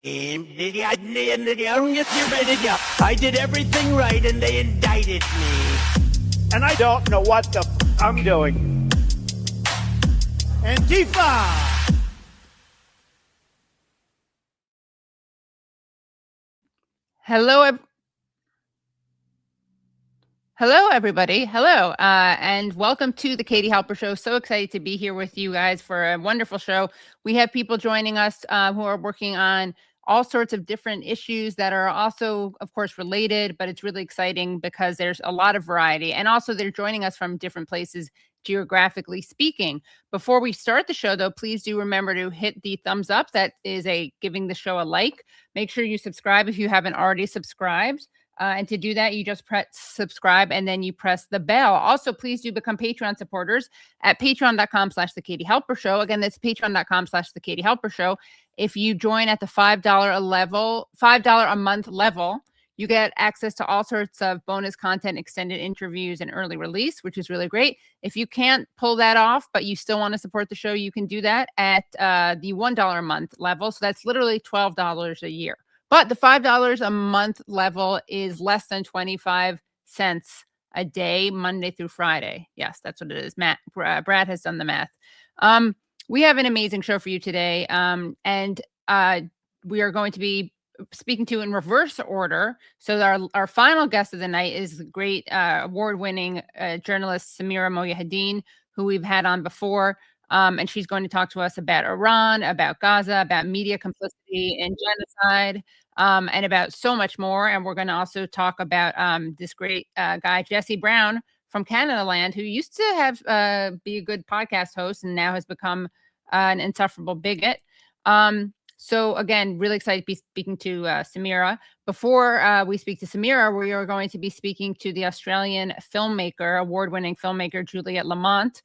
I did everything right and they indicted me. And I don't know what the I'm doing. Antifa! Hello, everybody. Hello, and welcome to the Katie Halper Show. So excited to be here with you guys for a wonderful show. We have people joining us who are working on all sorts of different issues that are also, of course, related, but it's really exciting because there's a lot of variety. And also they're joining us from different places, geographically speaking. Before we start the show, though, please do remember to hit the thumbs up. That is giving the show a like. Make sure you subscribe if you haven't already subscribed. And to do that, you just press subscribe and then you press the bell. Also, please do become Patreon supporters at patreon.com/The Katie Halper Show. Again, that's patreon.com/The Katie Halper Show. If you join at the $5 a month level, you get access to all sorts of bonus content, extended interviews, and early release, which is really great. If you can't pull that off, but you still want to support the show, you can do that at the $1 a month level. So that's literally $12 a year. But the $5 a month level is less than 25 cents a day, Monday through Friday. Yes, that's what it is. Brad has done the math. We have an amazing show for you today. And we are going to be speaking to in reverse order. So our final guest of the night is the great award-winning journalist Samira Mohyeddin, who we've had on before. And she's going to talk to us about Iran, about Gaza, about media complicity and genocide, and about so much more. And we're going to also talk about this great guy, Jesse Brown from Canada Land, who used to have be a good podcast host and now has become an insufferable bigot. So again, really excited to be speaking to Samira. Before we speak to Samira, we are going to be speaking to the Australian filmmaker, award-winning filmmaker, Juliet Lamont.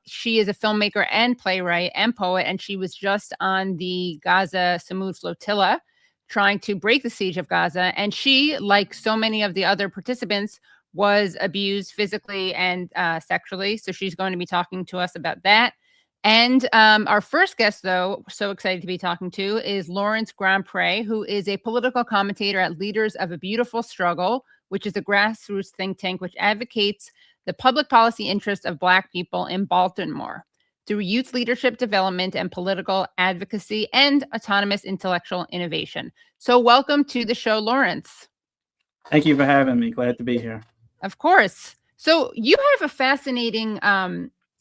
She is a filmmaker and playwright and poet, and she was just on the Gaza Flotilla trying to break the siege of Gaza. And she, like so many of the other participants, was abused physically and sexually. So she's going to be talking to us about that. And our first guest, though, so excited to be talking to, is Lawrence Grandpre, who is a political commentator at Leaders of a Beautiful Struggle, which is a grassroots think tank which advocates the public policy interests of Black people in Baltimore through youth leadership development and political advocacy and autonomous intellectual innovation. So welcome to the show, Lawrence. Thank you for having me. Glad to be here. Of course. So you have a fascinating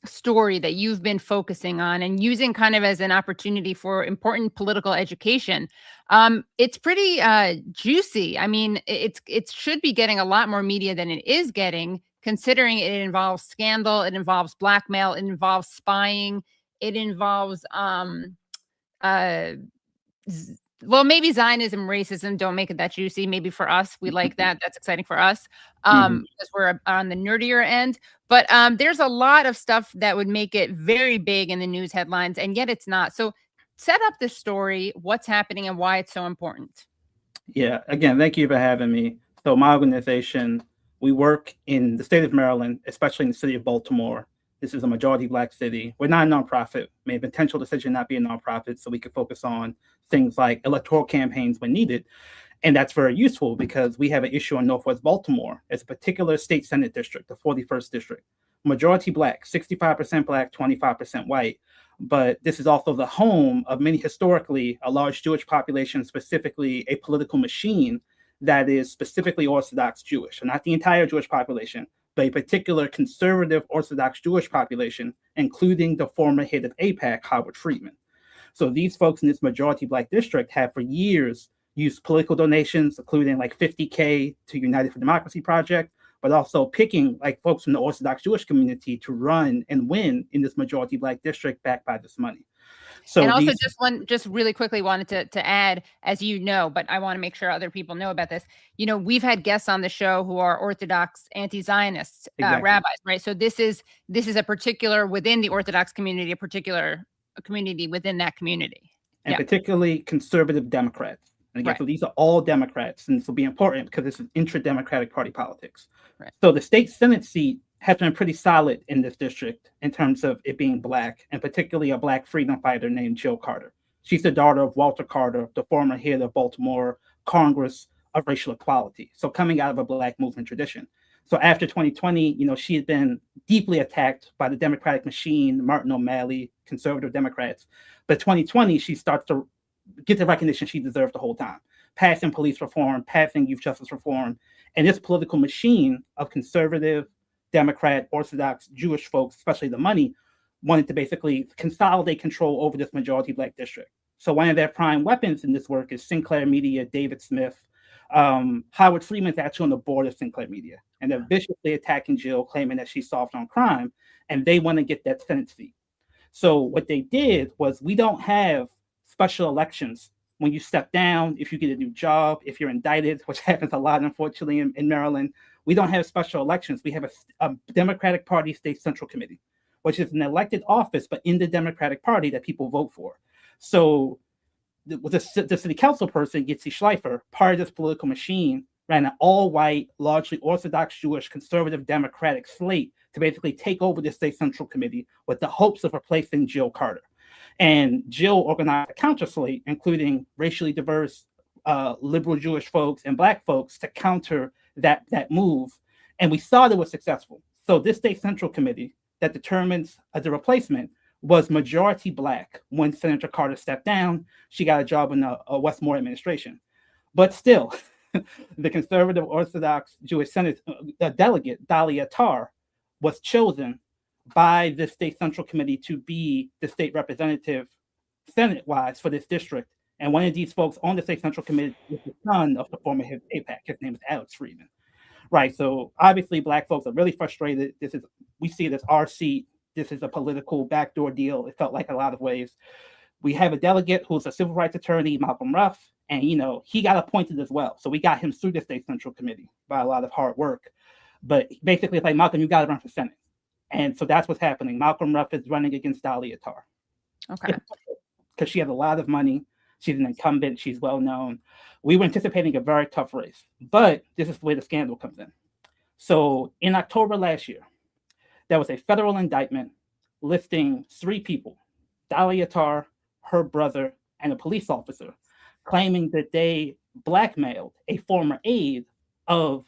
story that you've been focusing on and using kind of as an opportunity for important political education. It's pretty juicy. I mean, it should be getting a lot more media than it is getting, considering it involves scandal, it involves blackmail, it involves spying, it involves well, maybe Zionism, racism don't make it that juicy. Maybe for us, we like that. That's exciting for us because we're on the nerdier end. But there's a lot of stuff that would make it very big in the news headlines, and yet it's not. So set up this story, what's happening and why it's so important. Yeah, again, thank you for having me. So my organization, we work in the state of Maryland, especially in the city of Baltimore. This is a majority Black city. We're not a nonprofit. We made a potential decision not be a nonprofit so we could focus on things like electoral campaigns when needed. And that's very useful because we have an issue in Northwest Baltimore. It's a particular state Senate district, the 41st district. Majority Black, 65% Black, 25% white. But this is also the home of many historically a large Jewish population, specifically a political machine that is specifically Orthodox Jewish. So not the entire Jewish population, but a particular conservative Orthodox Jewish population, including the former head of AIPAC, Howard Friedman. So these folks in this majority Black district have for years used political donations, including like $50K to United for Democracy Project, but also picking like folks from the Orthodox Jewish community to run and win in this majority Black district backed by this money. So and also just really quickly wanted to add, as you know, but I want to make sure other people know about this. You know, we've had guests on the show who are Orthodox anti-Zionist rabbis, right? So this is a particular within the Orthodox community, a particular community within that community. And particularly conservative Democrats. And again, so these are all Democrats, and this will be important because this is intra-Democratic Party politics. Right. So the state Senate seat has been pretty solid in this district in terms of it being Black, and particularly a Black freedom fighter named Jill Carter. She's the daughter of Walter Carter, the former head of Baltimore Congress of Racial Equality. So coming out of a Black movement tradition. So after 2020, she had been deeply attacked by the Democratic machine, Martin O'Malley, conservative Democrats. But 2020, she starts to get the recognition she deserved the whole time. Passing police reform, passing youth justice reform, and this political machine of conservative, Democrat, Orthodox, Jewish folks, especially the money, wanted to basically consolidate control over this majority Black district. So one of their prime weapons in this work is Sinclair Media, David Smith. Howard Friedman's actually on the board of Sinclair Media, and they're viciously attacking Jill, claiming that she's soft on crime, and they want to get that Senate seat. So what they did was, we don't have special elections when you step down, if you get a new job, if you're indicted, which happens a lot, unfortunately, in Maryland. We don't have special elections. We have a Democratic Party State Central Committee, which is an elected office, but in the Democratic Party that people vote for. So the city council person, Gitzi Schleifer, part of this political machine, ran an all-white, largely Orthodox Jewish, conservative Democratic slate to basically take over the State Central Committee with the hopes of replacing Jill Carter. And Jill organized a counter slate, including racially diverse liberal Jewish folks and Black folks, to counter that move. And we saw that it was successful. So this State Central Committee that determines the replacement was majority Black. When Senator Carter stepped down, she got a job in the Westmore administration. But still, the conservative Orthodox Jewish Senate delegate, Dalia Attar, was chosen by the State Central Committee to be the state representative Senate-wise for this district. And one of these folks on the State Central Committee is the son of the former head of AIPAC. His name is Alex Friedman. Right, so obviously Black folks are really frustrated. We see it as our seat. This is a political backdoor deal. It felt like a lot of ways. We have a delegate who's a civil rights attorney, Malcolm Ruff, and he got appointed as well. So we got him through the State Central Committee by a lot of hard work. But basically, it's like, Malcolm, you got to run for Senate. And so that's what's happening. Malcolm Ruff is running against Dalia Attar. Okay. Because she has a lot of money. She's an incumbent. She's well known. We were anticipating a very tough race. But this is where the scandal comes in. So in October last year, there was a federal indictment listing 3 people, Dalia Attar, her brother, and a police officer, claiming that they blackmailed a former aide of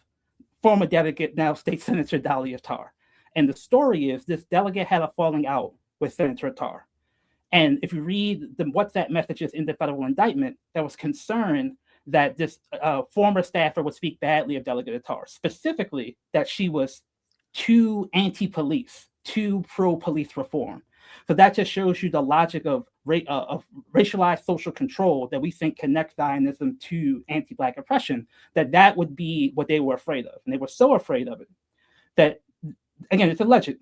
former delegate, now State Senator Dalia Attar. And the story is, this delegate had a falling out with Senator Attar. And if you read the WhatsApp messages in the federal indictment, there was concern that this former staffer would speak badly of Delegate Attar, specifically that she was too anti-police, too pro-police reform. So that just shows you the logic of racialized social control that we think connects Zionism to anti-Black oppression, that would be what they were afraid of. And they were so afraid of it that, again, it's alleged,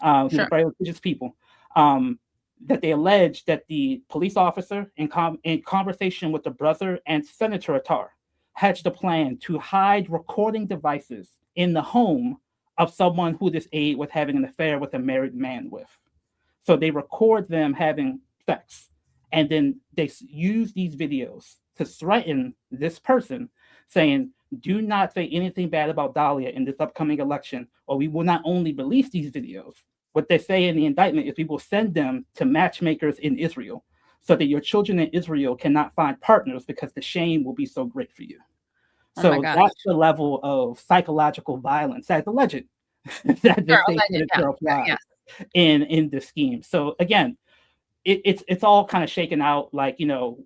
Sure. very religious people, that they alleged that the police officer, in conversation with the brother and Senator Attar, hatched a plan to hide recording devices in the home of someone who this aide was having an affair with a married man with. So they record them having sex, and then they use these videos to threaten this person, saying, do not say anything bad about Dalia in this upcoming election, or we will not only release these videos. What they say in the indictment is we will send them to matchmakers in Israel so that your children in Israel cannot find partners because the shame will be so great for you. Oh So that's the level of psychological violence that's alleged that the state senator applies in this scheme. So again, it's all kind of shaken out. Like,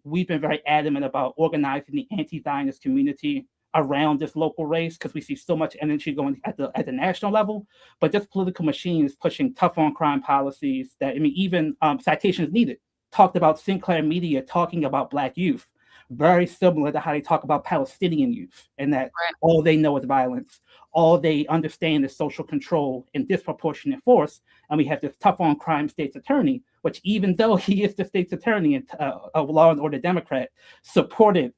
we've been very adamant about organizing the anti-Zionist community around this local race because we see so much energy going at the national level. But this political machine is pushing tough on crime policies that, even citations needed, talked about Sinclair Media talking about Black youth, very similar to how they talk about Palestinian youth, and that all they know is violence. All they understand is social control and disproportionate force. And we have this tough on crime state's attorney, which, even though he is the state's attorney and a law and order Democrat, supported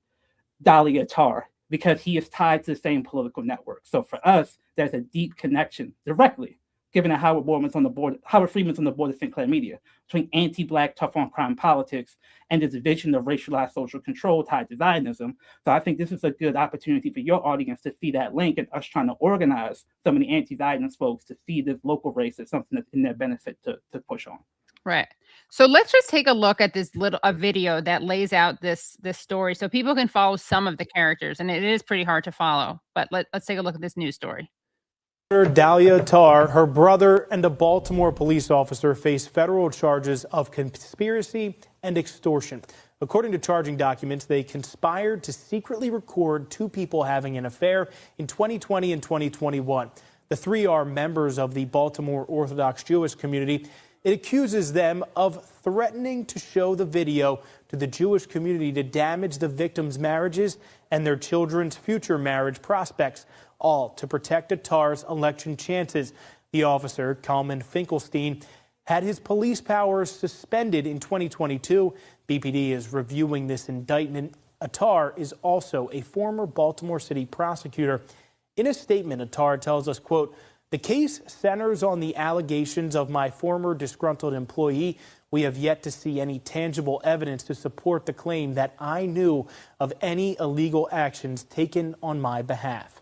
Dalia Attar because he is tied to the same political network. So for us, there's a deep connection directly, given that Howard Friedman's on the board of Sinclair Media, between anti-Black tough on crime politics and this vision of racialized social control tied to Zionism. So I think this is a good opportunity for your audience to see that link, and us trying to organize some of the anti-Zionist folks to see this local race as something that's in their benefit to push on. Right. So let's just take a look at this a video that lays out this story so people can follow some of the characters, and it is pretty hard to follow. But let's take a look at this news story. Attar, her brother, and a Baltimore police officer face federal charges of conspiracy and extortion. According to charging documents, they conspired to secretly record two people having an affair in 2020 and 2021. The three are members of the Baltimore Orthodox Jewish community. It accuses them of threatening to show the video to the Jewish community to damage the victims' marriages and their children's future marriage prospects, all to protect Attar's election chances. The officer, Kalman Finkelstein, had his police powers suspended in 2022. BPD is reviewing this indictment. Attar is also a former Baltimore City prosecutor. In a statement, Attar tells us, quote, "The case centers on the allegations of my former disgruntled employee. We have yet to see any tangible evidence to support the claim that I knew of any illegal actions taken on my behalf."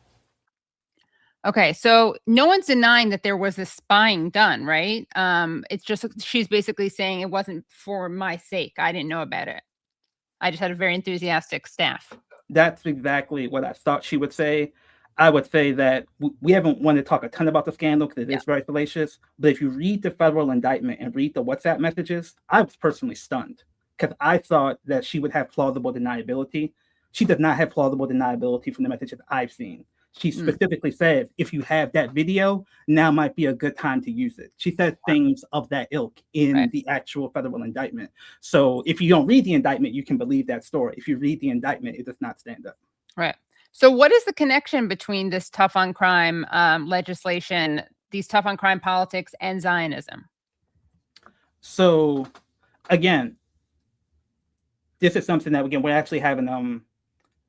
Okay, so no one's denying that there was this spying done, right? It's just she's basically saying it wasn't for my sake. I didn't know about it. I just had a very enthusiastic staff. That's exactly what I thought she would say. I would say that we haven't wanted to talk a ton about the scandal because it is very salacious. But if you read the federal indictment and read the WhatsApp messages, I was personally stunned because I thought that she would have plausible deniability. She does not have plausible deniability from the messages I've seen. She specifically said, if you have that video, now might be a good time to use it. She said things of that ilk in the actual federal indictment. So if you don't read the indictment, you can believe that story. If you read the indictment, it does not stand up. Right. So what is the connection between this tough on crime legislation, these tough on crime politics, and Zionism? So again, this is something that, again, we're actually having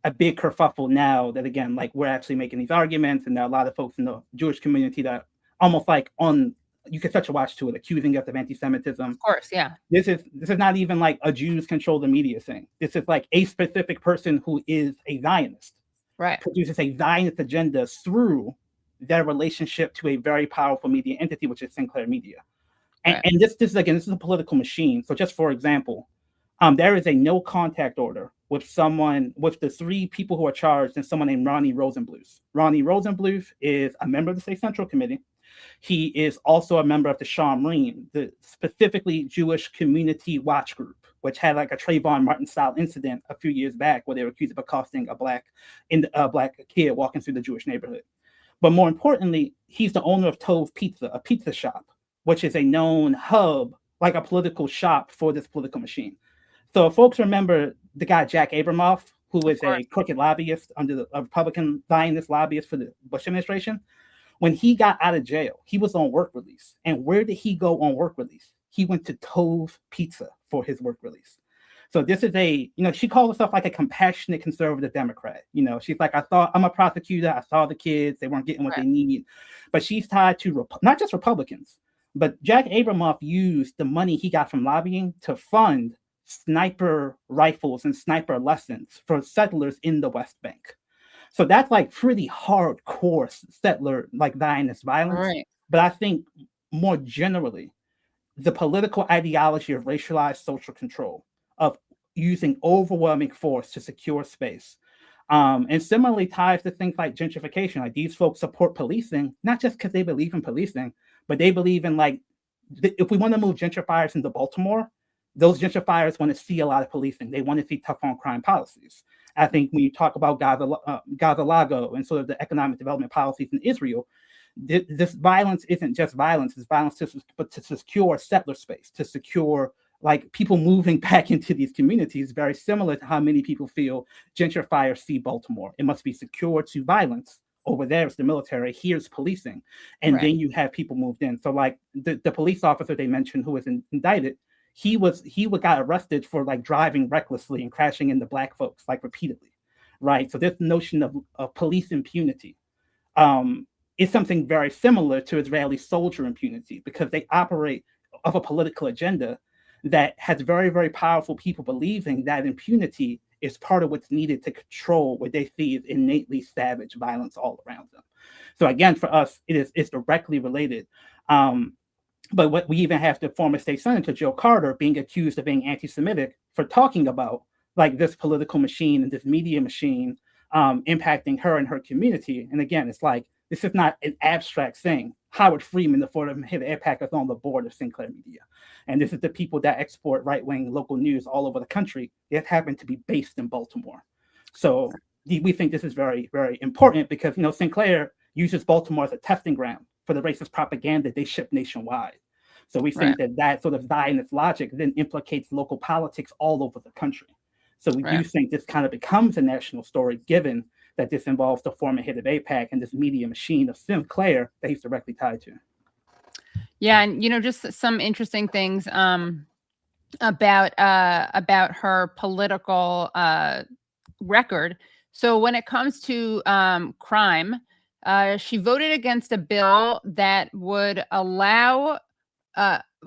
a big kerfuffle now that, again, like we're actually making these arguments, and there are a lot of folks in the Jewish community that almost like you could touch a watch to it, accusing us of antisemitism. Of course, yeah. This is not even like a Jews control the media thing. This is like a specific person who is a Zionist, right, produces a Zionist agenda through their relationship to a very powerful media entity, which is Sinclair Media. And, and this is a political machine. So just for example, there is a no contact order with the three people who are charged, and someone named Ronnie Rosenbluth. Ronnie Rosenbluth is a member of the State Central Committee. He is also a member of the Shomrim, the specifically Jewish Community Watch Group, which had like a Trayvon Martin style incident a few years back where they were accused of accosting a black kid walking through the Jewish neighborhood. But more importantly, he's the owner of Tove Pizza, a pizza shop, which is a known hub, like a political shop for this political machine. So if folks remember the guy Jack Abramoff, who was a crooked lobbyist under a Republican Zionist lobbyist for the Bush administration, when he got out of jail, he was on work release. And where did he go on work release? He went to Tove Pizza for his work release. So this is she calls herself like a compassionate conservative Democrat. She's like, I'm a prosecutor. I saw the kids. They weren't getting what they need. But she's tied to not just Republicans, but Jack Abramoff used the money he got from lobbying to fund sniper rifles and sniper lessons for settlers in the West Bank. So that's like pretty hardcore settler, like Zionist violence. Right. But I think more generally, the political ideology of racialized social control, of using overwhelming force to secure space, and similarly ties to things like gentrification. Like these folks support policing, not just because they believe in policing, but they believe in if we want to move gentrifiers into Baltimore, those gentrifiers want to see a lot of policing. They want to see tough on crime policies. I think when you talk about Gaza Lago and sort of the economic development policies in Israel, this violence isn't just violence. It's violence to secure settler space, to secure like people moving back into these communities, very similar to how many people feel gentrifiers see Baltimore. It must be secured to violence. Over there is the military, here's policing. And then you have people moved in. So like the police officer they mentioned who was indicted, he got arrested for like driving recklessly and crashing into black folks like repeatedly, right? So this notion of police impunity is something very similar to Israeli soldier impunity, because they operate of a political agenda that has very, very powerful people believing that impunity is part of what's needed to control what they see as innately savage violence all around them. So again, for us, it's directly related. But what we even have the former state senator, Joe Carter, being accused of being anti-Semitic for talking about like this political machine and this media machine impacting her and her community. And again, it's like, this is not an abstract thing. Howard Freeman, the former head of AIPAC, is on the board of Sinclair Media. And this is the people that export right-wing local news all over the country. It happened to be based in Baltimore. So we think this is very, very important because, you know, Sinclair uses Baltimore as a testing ground for the racist propaganda they ship nationwide. So we think that sort of Zionist logic then implicates local politics all over the country. So we do think this kind of becomes a national story, given that this involves the former head of AIPAC and this media machine of Sinclair that he's directly tied to. Yeah, and you know, just some interesting things about her political record. So when it comes to crime, she voted against a bill that would allow.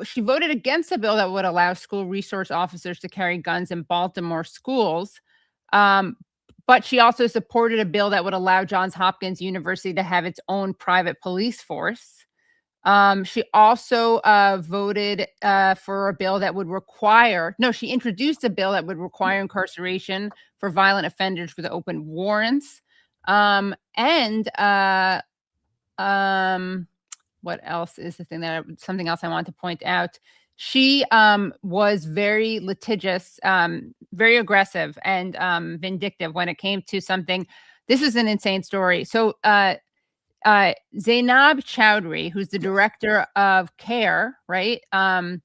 She voted against a bill that would allow school resource officers to carry guns in Baltimore schools. But she also supported a bill that would allow Johns Hopkins University to have its own private police force. She also voted for a bill that would require, she introduced a bill that would require incarceration for violent offenders with open warrants. What else is the thing something else I want to point out? She was very litigious, very aggressive and vindictive when it came to something. This is an insane story. So Zainab Chowdhury, who's the director of CARE, right? Or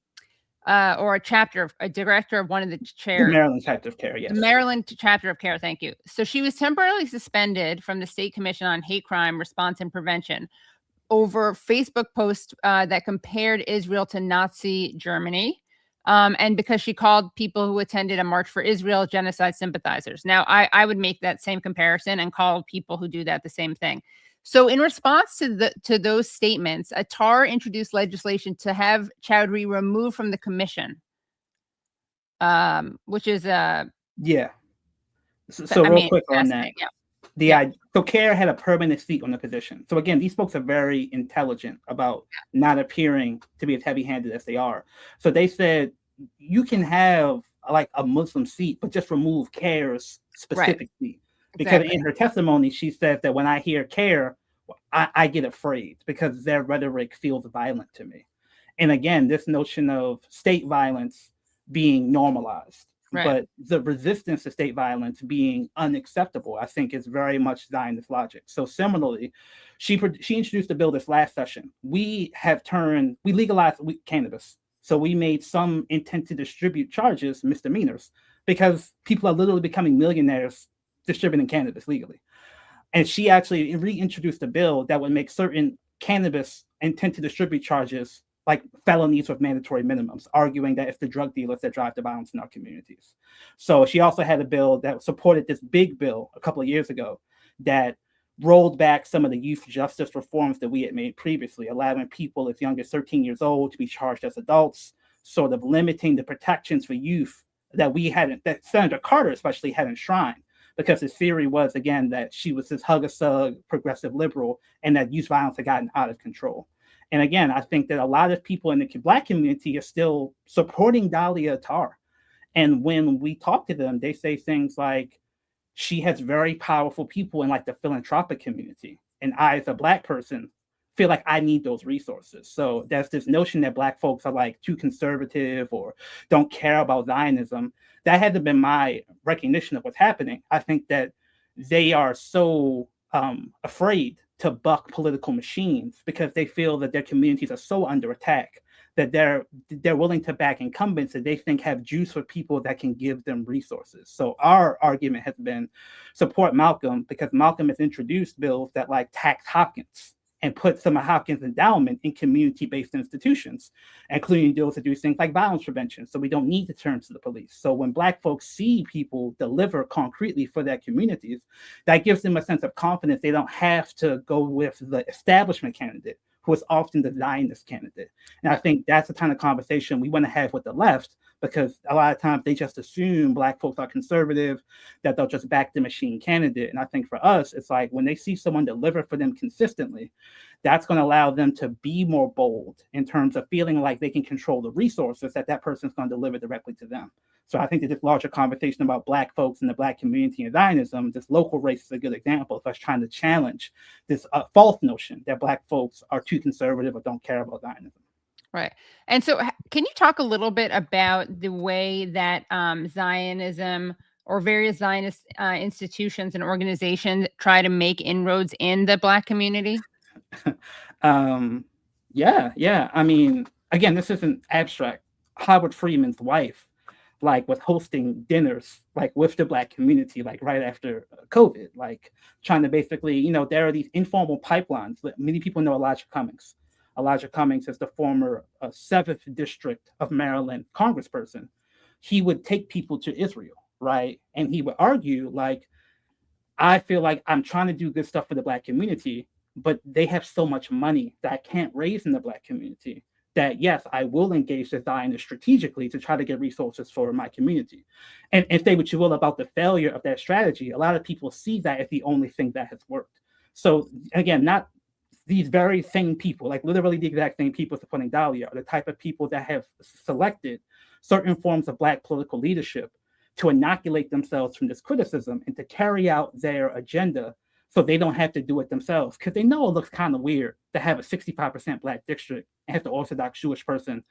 a director of one of the chairs. The Maryland chapter of CARE, yes. The Maryland chapter of CARE, thank you. So she was temporarily suspended from the State Commission on Hate Crime Response and Prevention over Facebook posts that compared Israel to Nazi Germany. And because she called people who attended a March for Israel genocide sympathizers. Now, I would make that same comparison and call people who do that the same thing. So in response to those statements, Attar introduced legislation to have Chowdhury removed from the commission, which is So real quick on that. Yeah. So CARE had a permanent seat on the position. So again, these folks are very intelligent about not appearing to be as heavy-handed as they are. So they said, you can have like a Muslim seat, but just remove CARE's specific seat. Because in her testimony, she says that when I hear CARE, I get afraid because their rhetoric feels violent to me. And again, this notion of state violence being normalized. But the resistance to state violence being unacceptable, I think, is very much Zionist logic. So similarly, she introduced a bill this last session. We legalized cannabis. So we made some intent to distribute charges misdemeanors because people are literally becoming millionaires distributing cannabis legally. And she actually reintroduced a bill that would make certain cannabis intent to distribute charges like felonies with mandatory minimums, arguing that it's the drug dealers that drive the violence in our communities. So she also had a bill that supported this big bill a couple of years ago that rolled back some of the youth justice reforms that we had made previously, allowing people as young as 13 years old to be charged as adults, sort of limiting the protections for youth that Senator Carter especially had enshrined, because his theory was, again, that she was this hug-a-sug progressive liberal and that youth violence had gotten out of control. And again, I think that a lot of people in the Black community are still supporting Dalia Attar. And when we talk to them, they say things like, she has very powerful people in like the philanthropic community. And I, as a Black person, feel like I need those resources. So there's this notion that Black folks are like too conservative or don't care about Zionism. That hasn't been my recognition of what's happening. I think that they are so afraid to buck political machines because they feel that their communities are so under attack that they're willing to back incumbents that they think have juice for people that can give them resources. So our argument has been support Malcolm because Malcolm has introduced bills that like tax Hopkins and put some of Hopkins' endowment in community-based institutions, including deals to do things like violence prevention. So we don't need to turn to the police. So when Black folks see people deliver concretely for their communities, that gives them a sense of confidence. They don't have to go with the establishment candidate, who is often the Zionist candidate. And I think that's the kind of conversation we want to have with the left, because a lot of times they just assume Black folks are conservative, that they'll just back the machine candidate. And I think for us, it's like when they see someone deliver for them consistently, that's going to allow them to be more bold in terms of feeling like they can control the resources that person's going to deliver directly to them. So I think that this larger conversation about Black folks and the Black community and Zionism, this local race is a good example of us trying to challenge this false notion that Black folks are too conservative or don't care about Zionism. Right. And so can you talk a little bit about the way that Zionism or various Zionist institutions and organizations try to make inroads in the Black community? Yeah. I mean, again, this isn't abstract. Howard Freeman's wife, like, was hosting dinners, like, with the Black community, like, right after COVID, like, trying to basically, there are these informal pipelines. Many people know Elijah Cummings. Elijah Cummings is the former 7th District of Maryland congressperson. He would take people to Israel, right? And he would argue, like, I feel like I'm trying to do good stuff for the Black community, but they have so much money that I can't raise in the Black community that, yes, I will engage the Zionists strategically to try to get resources for my community. And say what you will about the failure of that strategy, a lot of people see that as the only thing that has worked. So again, not these very same people, like literally the exact same people supporting Dahlia, are the type of people that have selected certain forms of Black political leadership to inoculate themselves from this criticism and to carry out their agenda so they don't have to do it themselves, because they know it looks kind of weird to have a 65% Black district and have the Orthodox Jewish person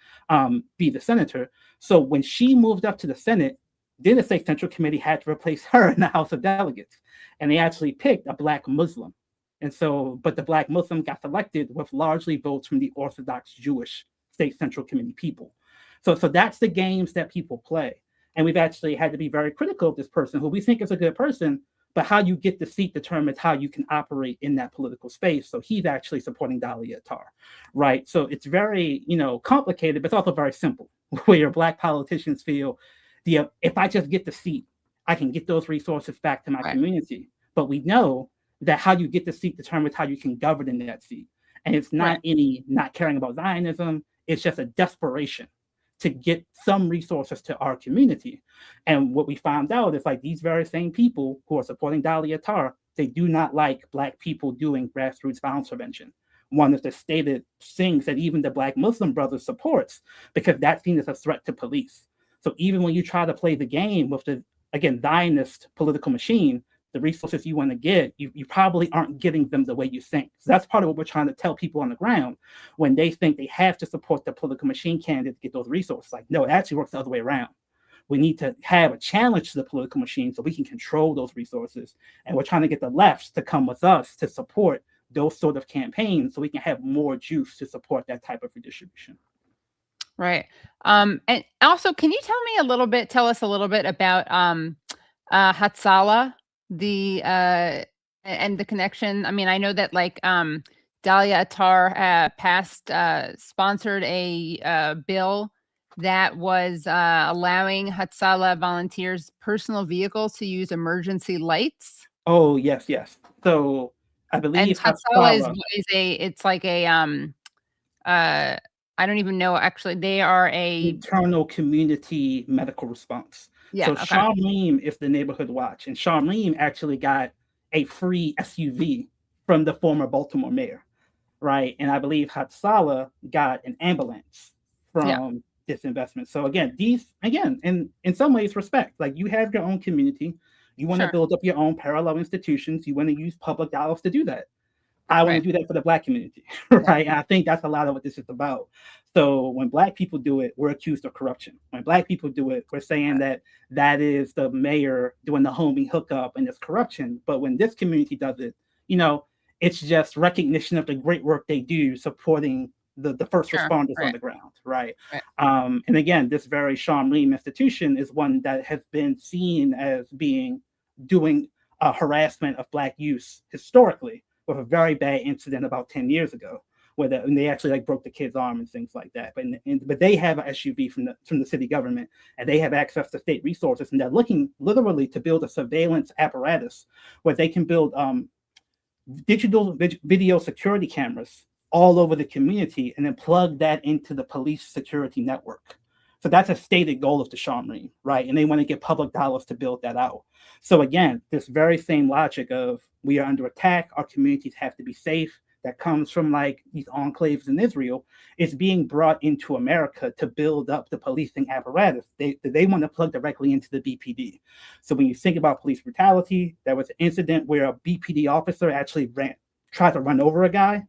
be the senator. So when she moved up to the Senate, then the State Central Committee had to replace her in the House of Delegates. And they actually picked a Black Muslim. And so, but the Black Muslim got selected with largely votes from the Orthodox Jewish State Central Committee people. So that's the games that people play. And we've actually had to be very critical of this person who we think is a good person, but how you get the seat determines how you can operate in that political space. So he's actually supporting Dahlia Attar, right? So it's very, complicated, but it's also very simple, where your Black politicians feel, if I just get the seat, I can get those resources back to my community. But we know that how you get the seat determines how you can govern in that seat. And it's not any not caring about Zionism. It's just a desperation to get some resources to our community. And what we found out is, like, these very same people who are supporting Dahlia Attar, they do not like Black people doing grassroots violence prevention. One of the stated things that even the Black Muslim Brothers supports, because that's seen as a threat to police. So even when you try to play the game with the, again, Zionist political machine, the resources you want to get, you probably aren't getting them the way you think. So that's part of what we're trying to tell people on the ground when they think they have to support the political machine candidate to get those resources. Like, no, it actually works the other way around. We need to have a challenge to the political machine so we can control those resources. And we're trying to get the left to come with us to support those sort of campaigns so we can have more juice to support that type of redistribution. Right. And also, can you tell us a little bit about Hatzalah, and the connection? I mean, I know that, like, Dahlia Attar sponsored a bill that was allowing Hatzalah volunteers' personal vehicles to use emergency lights. Oh, yes. So I believe Hatzalah it's like a I don't even know, actually. They are a internal community medical response. Yeah. So Okay. Shamreem is the neighborhood watch, and Shamreem actually got a free SUV from the former Baltimore mayor, right? And I believe Hatzalah got an ambulance from this investment. So again, in some ways, respect. Like, you have your own community, you want to build up your own parallel institutions, you want to use public dollars to do that. I want to do that for the Black community, right? And I think that's a lot of what this is about. So when Black people do it, we're accused of corruption. When Black people do it, we're saying that is the mayor doing the homie hookup and it's corruption. But when this community does it, it's just recognition of the great work they do supporting the first responders on the ground, right? And again, this very Shamreem institution is one that has been seen as doing harassment of Black youth historically, with a very bad incident about 10 years ago, where they actually broke the kid's arm and things like that. But they have an SUV from the city government, and they have access to state resources, and they're looking literally to build a surveillance apparatus where they can build digital video security cameras all over the community and then plug that into the police security network, So that's a stated goal of the Shamrim, right? And they want to get public dollars to build that out. So again, this very same logic of we are under attack, our communities have to be safe, that comes from like these enclaves in Israel, is being brought into America to build up the policing apparatus. They want to plug directly into the BPD. So when you think about police brutality, there was an incident where a BPD officer actually tried to run over a guy,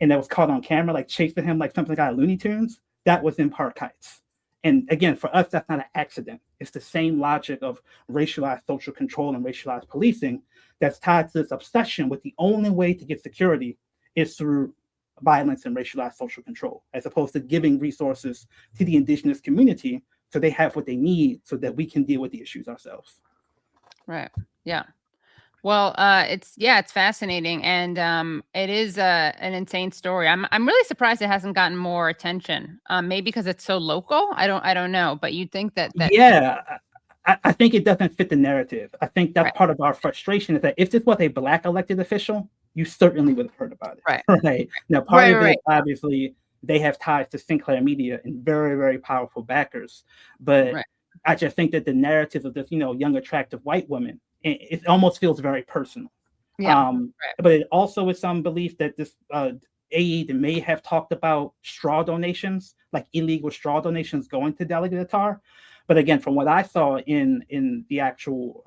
and that was caught on camera, like chasing him like something out of Looney Tunes. That was in Park Heights. And again, for us, that's not an accident. It's the same logic of racialized social control and racialized policing that's tied to this obsession with the only way to get security is through violence and racialized social control, as opposed to giving resources to the indigenous community so they have what they need so that we can deal with the issues ourselves. Right. Yeah. Well, it's fascinating, and it is an insane story. I'm really surprised it hasn't gotten more attention. Maybe because it's so local. I don't know, but you'd think that. Yeah, I think it doesn't fit the narrative. I think that's part of our frustration is that if this was a Black elected official, you certainly would have heard about it. Right. Now, part of it, obviously, they have ties to Sinclair Media and very, very powerful backers. But I just think that the narrative of this, young, attractive white woman, it almost feels very personal. But it also is some belief that this aide may have talked about straw donations, like illegal straw donations going to Delegate Attar. But again, from what I saw in the actual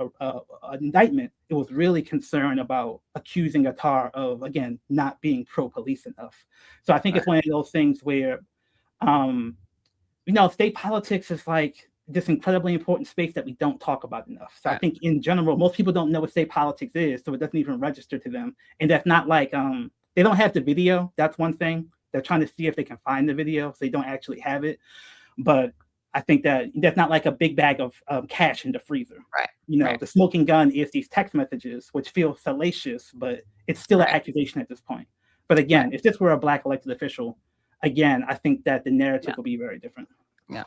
indictment, it was really concerned about accusing Attar of, again, not being pro-police enough. So I think it's one of those things where, state politics is like this incredibly important space that we don't talk about enough. So I think in general, most people don't know what state politics is, so it doesn't even register to them. And that's not like, they don't have the video. That's one thing. They're trying to see if they can find the video, so they don't actually have it. But I think that's not like a big bag of cash in the freezer. The smoking gun is these text messages, which feel salacious, but it's still an accusation at this point. But again, if this were a Black elected official, again, I think that the narrative will be very different. Yeah.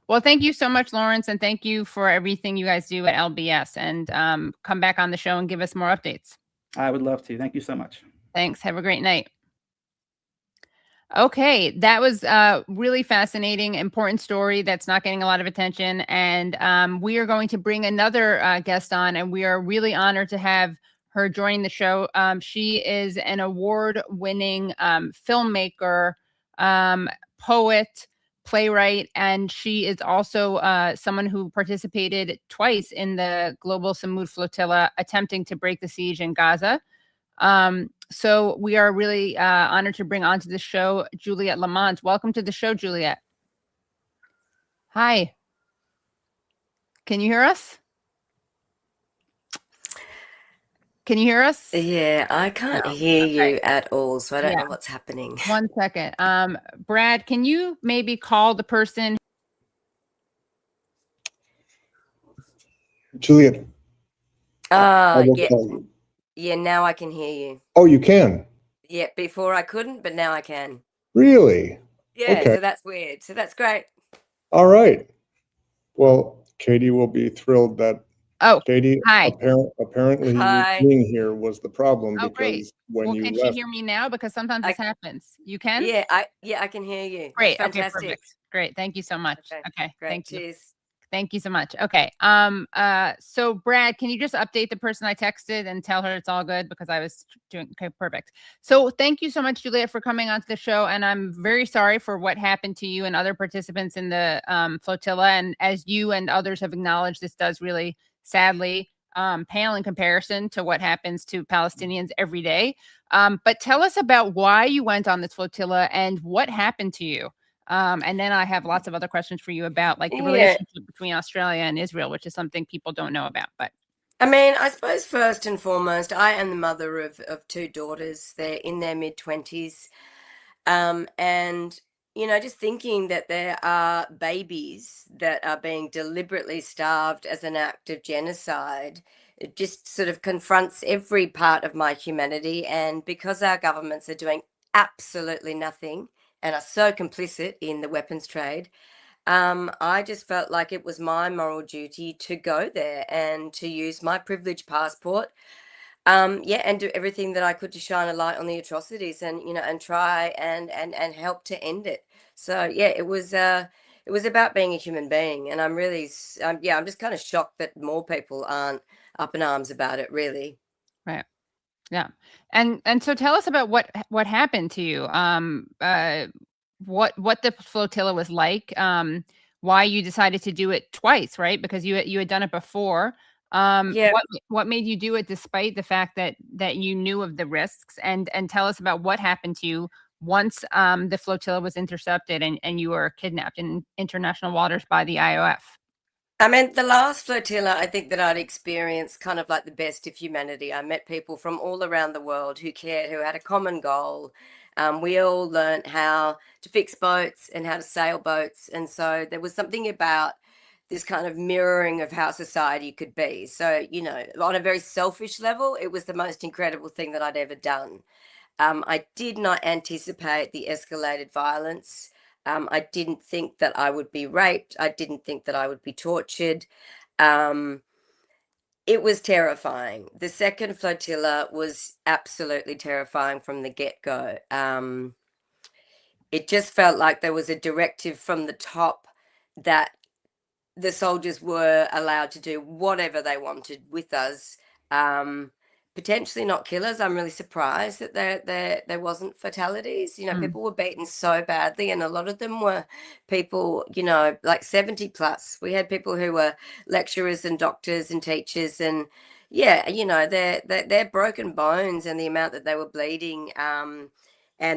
Well, thank you so much, Lawrence, and thank you for everything you guys do at LBS. And come back on the show and give us more updates. I would love to. Thank you so much. Thanks. Have a great night. Okay, that was really fascinating, important story that's not getting a lot of attention. And we are going to bring another guest on, and we are really honored to have her joining the show. She is an award-winning filmmaker, poet, playwright, and she is also someone who participated twice in the Global Samud Flotilla attempting to break the siege in Gaza. So we are really honored to bring onto the show Juliet Lamont. Welcome to the show, Juliet. Hi. Can you hear us? Can you hear us? Yeah, I can't hear you at all, so I don't know what's happening. 1 second. Brad, can you maybe call the person? Juliet. Yeah. Yeah, now I can hear you. Oh, you can? Yeah, before I couldn't, but now I can. Really? Yeah, okay. So that's weird. So that's great. All right. Well, Katie will be thrilled that Katie apparently being here was the problem because great. When you can left. She hear me now? Because sometimes this happens. You can? Yeah, I can hear you. Great. That's okay, fantastic. perfect. Great. Thank you so much. Okay. Great. Thank you. Cheers. Thank you so much. Okay. So Brad, can you just update the person I texted and tell her it's all good because I was doing okay, perfect. So thank you so much, Juliet, for coming onto the show. And I'm very sorry for what happened to you and other participants in the flotilla. And as you and others have acknowledged, this does really sadly pale in comparison to what happens to Palestinians every day. But tell us about why you went on this flotilla and what happened to you. And then I have lots of other questions for you about like the relationship between Australia and Israel, which is something people don't know about. But I mean, I suppose first and foremost, I am the mother of two daughters. They're in their mid-20s. And, just thinking that there are babies that are being deliberately starved as an act of genocide, it just sort of confronts every part of my humanity. And because our governments are doing absolutely nothing, and are so complicit in the weapons trade, I just felt like it was my moral duty to go there and to use my privileged passport, and do everything that I could to shine a light on the atrocities and, and try and help to end it. So, yeah, it was it was about being a human being. And I'm really, I'm just kind of shocked that more people aren't up in arms about it, really. Right. Yeah. And so tell us about what happened to you. What the flotilla was like, why you decided to do it twice, right? Because you had done it before. Yeah. What made you do it despite the fact that you knew of the risks, and tell us about what happened to you once the flotilla was intercepted and you were kidnapped in international waters by the IOF. I mean, the last flotilla, I think that I'd experienced kind of like the best of humanity. I met people from all around the world who cared, who had a common goal. We all learned how to fix boats and how to sail boats. And so there was something about this kind of mirroring of how society could be. So, you know, on a very selfish level, it was the most incredible thing that I'd ever done. I did not anticipate the escalated violence. I didn't think that I would be raped. I didn't think that I would be tortured. It was terrifying. The second flotilla was absolutely terrifying from the get-go. It just felt like there was a directive from the top that the soldiers were allowed to do whatever they wanted with us. Potentially not kill us. I'm really surprised that there wasn't fatalities. You know, people were beaten so badly, and a lot of them were people, you know, like 70 plus. We had people who were lecturers and doctors and teachers, and yeah, you know, their broken bones and the amount that they were bleeding, and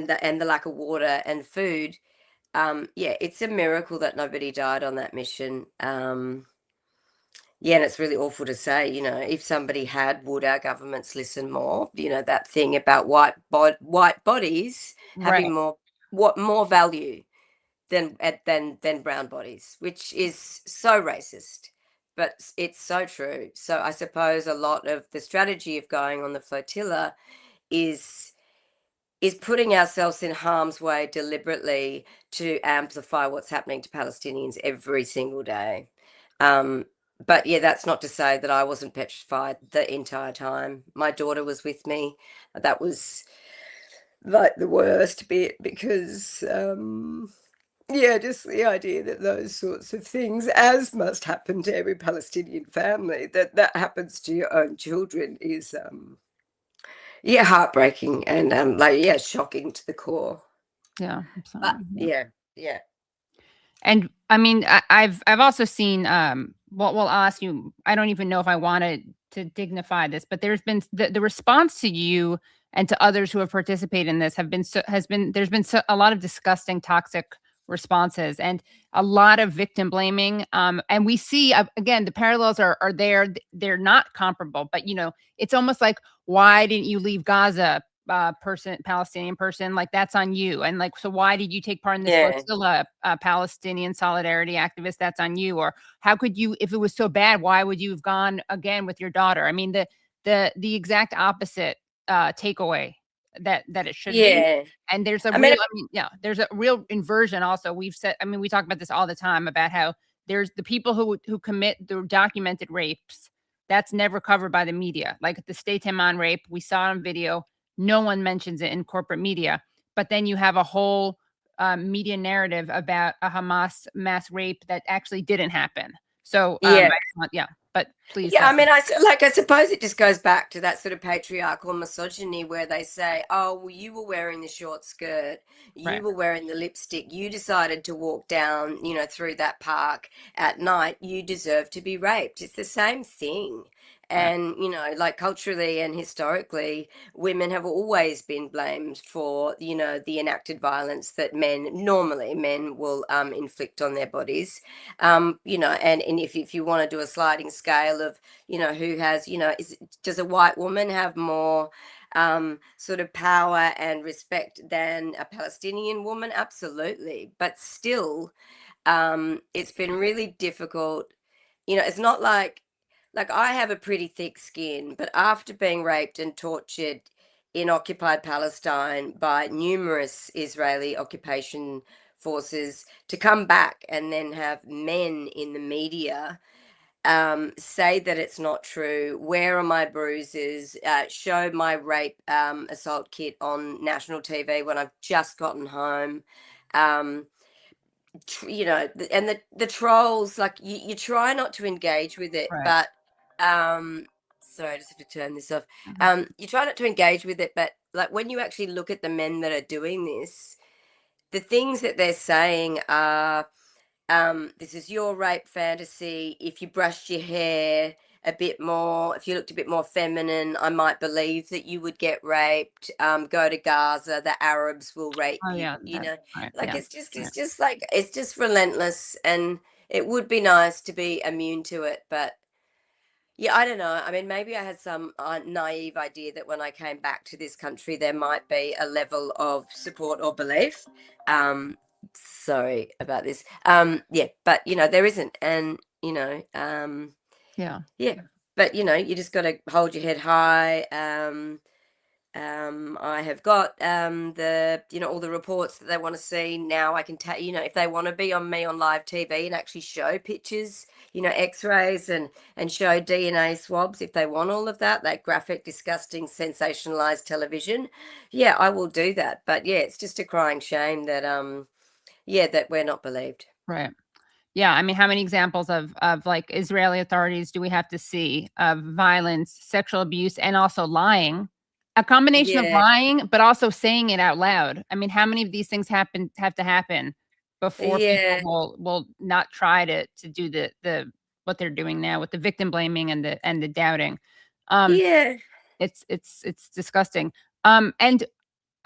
the lack of water and food. Yeah, it's a miracle that nobody died on that mission. Yeah, and it's really awful to say, you know, if somebody had, would our governments listen more? You know, that thing about white bodies having more value than brown bodies, which is so racist, but it's so true. So I suppose a lot of the strategy of going on the flotilla is putting ourselves in harm's way deliberately to amplify what's happening to Palestinians every single day. But yeah, that's not to say that I wasn't petrified the entire time. My daughter was with me. That was like the worst bit because, yeah, just the idea that those sorts of things, as must happen to every Palestinian family, that happens to your own children is, yeah, heartbreaking and like, yeah, shocking to the core. Yeah. But, yeah. And I mean, I've also seen, well, I'll ask you, I don't even know if I wanted to dignify this, but there's been the response to you and to others who have participated in this there's been a lot of disgusting, toxic responses and a lot of victim blaming. And we see, again, the parallels are there. They're not comparable, but you know, it's almost like, why didn't you leave Gaza? Palestinian person, like that's on you. And like, so why did you take part in this flotilla, Palestinian solidarity activist? That's on you. Or how could you, if it was so bad, why would you have gone again with your daughter? I mean, the exact opposite takeaway that it should be. And there's there's a real inversion also. We've said, I mean, we talk about this all the time about how there's the people who commit the documented rapes. That's never covered by the media. Like the Stay Timon rape, we saw on video. No one mentions it in corporate media, but then you have a whole media narrative about a Hamas mass rape that actually didn't happen. So but please. Yeah, I mean, I suppose it just goes back to that sort of patriarchal misogyny where they say, oh, well, you were wearing the short skirt, you were wearing the lipstick, you decided to walk down, you know, through that park at night, you deserve to be raped. It's the same thing. And, you know, like culturally and historically, women have always been blamed for, you know, the enacted violence that men will inflict on their bodies. You know, and if you want to do a sliding scale of, you know, who has, you know, does a white woman have more sort of power and respect than a Palestinian woman? Absolutely. But still, it's been really difficult. You know, it's not like I have a pretty thick skin, but after being raped and tortured in occupied Palestine by numerous Israeli occupation forces, to come back and then have men in the media say that it's not true, where are my bruises, show my rape assault kit on national TV when I've just gotten home. you know, and the trolls, like you try not to engage with it, Right. but sorry, I just have to turn this off. You try not to engage with it, but like when you actually look at the men that are doing this, the things that they're saying are, this is your rape fantasy. If you brushed your hair a bit more, if you looked a bit more feminine, I might believe that you would get raped. Go to Gaza, the Arabs will rape Oh you. yeah, You know, right. like Yeah. it's just like it's just relentless, and it would be nice to be immune to it, but yeah, I don't know. I mean, maybe I had some naive idea that when I came back to this country, there might be a level of support or belief. Sorry about this. Yeah, but you know, there isn't, and you know, Yeah. yeah, but you know, you just got to hold your head high. I have got the all the reports that they want to see now. I can tell if they want to be on me on live TV and actually show pictures, X-rays and show DNA swabs if they want all of that graphic, disgusting, sensationalized television. Yeah, I will do that. But yeah, it's just a crying shame that that we're not believed. Right. Yeah, I mean, how many examples of like Israeli authorities do we have to see of violence, sexual abuse, and also lying? A combination of Yeah, lying, but also saying it out loud. I mean, how many of these things have to happen before people yeah, will not try to do the what they're doing now with the victim blaming and the doubting? yeah. It's disgusting. And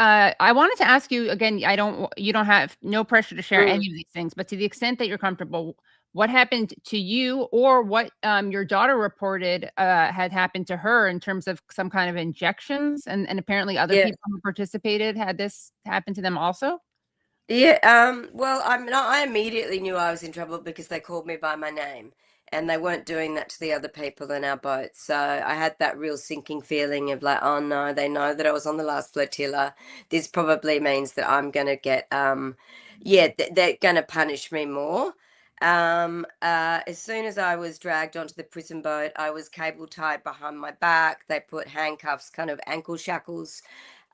I wanted to ask you again, you don't have no pressure to share Mm. any of these things, but to the extent that you're comfortable, what happened to you or what your daughter reported had happened to her in terms of some kind of injections and apparently other Yeah. people who participated had this happen to them also? Yeah, well, I immediately knew I was in trouble because they called me by my name and they weren't doing that to the other people in our boat. So I had that real sinking feeling of like, oh no, they know that I was on the last flotilla. This probably means that I'm going to get, they're going to punish me more. As soon as I was dragged onto the prison boat, I was cable tied behind my back. They put handcuffs, kind of ankle shackles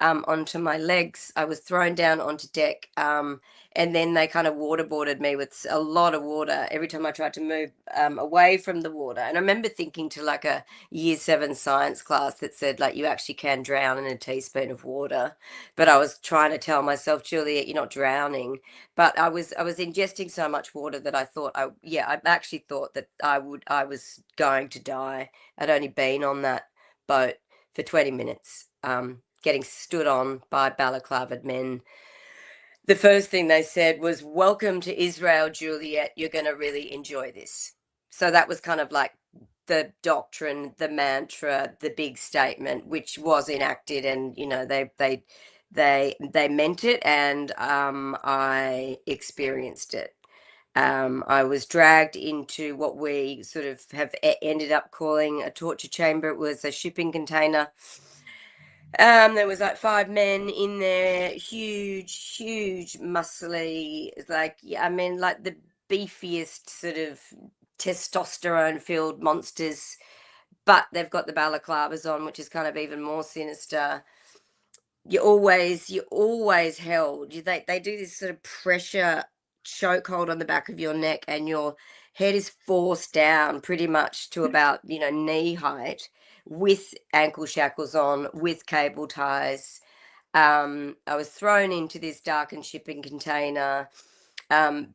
onto my legs. I was thrown down onto deck, and then they kind of waterboarded me with a lot of water every time I tried to move away from the water. And I remember thinking to like a year 7 science class that said like you actually can drown in a teaspoon of water, but I was trying to tell myself, Juliet, you're not drowning. But I was ingesting so much water that I thought I actually thought that I was going to die. I'd only been on that boat for 20 minutes. Getting stood on by balaclavaed men. The first thing they said was, "Welcome to Israel, Juliet. You're going to really enjoy this." So that was kind of like the doctrine, the mantra, the big statement, which was enacted, and they meant it, and I experienced it. I was dragged into what we sort of have ended up calling a torture chamber. It was a shipping container. There was like 5 men in there, huge, muscly, like, yeah, I mean, like the beefiest sort of testosterone-filled monsters, but they've got the balaclavas on, which is kind of even more sinister. You're always held. They do this sort of pressure chokehold on the back of your neck, and your head is forced down pretty much to about knee height, with ankle shackles on, with cable ties. I was thrown into this darkened shipping container,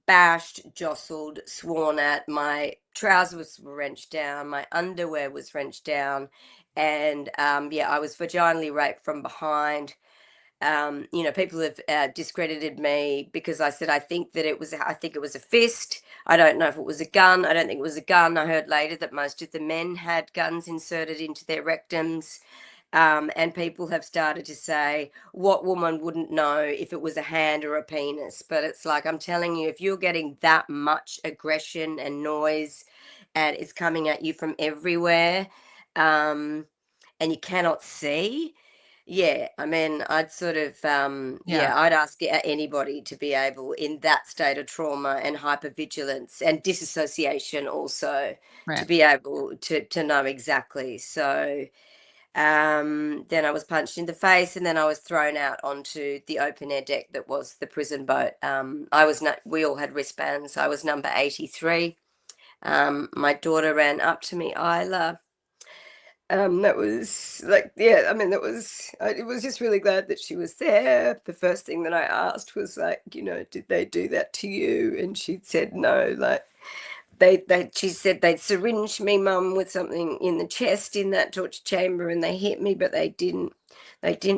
bashed, jostled, sworn at. My trousers were wrenched down, my underwear was wrenched down, and I was vaginally raped from behind. People have discredited me because I said I think it was a fist. I don't know if it was a gun. I don't think it was a gun. I heard later that most of the men had guns inserted into their rectums. And people have started to say, what woman wouldn't know if it was a hand or a penis? But it's like, I'm telling you, if you're getting that much aggression and noise and it's coming at you from everywhere, and you cannot see, yeah, I mean, I'd sort of, I'd ask anybody to be able, in that state of trauma and hypervigilance and disassociation also, to Right. be able to know exactly. So, Then I was punched in the face, and then I was thrown out onto the open air deck that was the prison boat. We all had wristbands. I was number 83. My daughter ran up to me, Isla. That was like, yeah, I mean, it was just really glad that she was there. The first thing that I asked was like, did they do that to you? And she said no, like she said they'd syringed me, Mum, with something in the chest in that torture chamber, and they hit me, but they didn't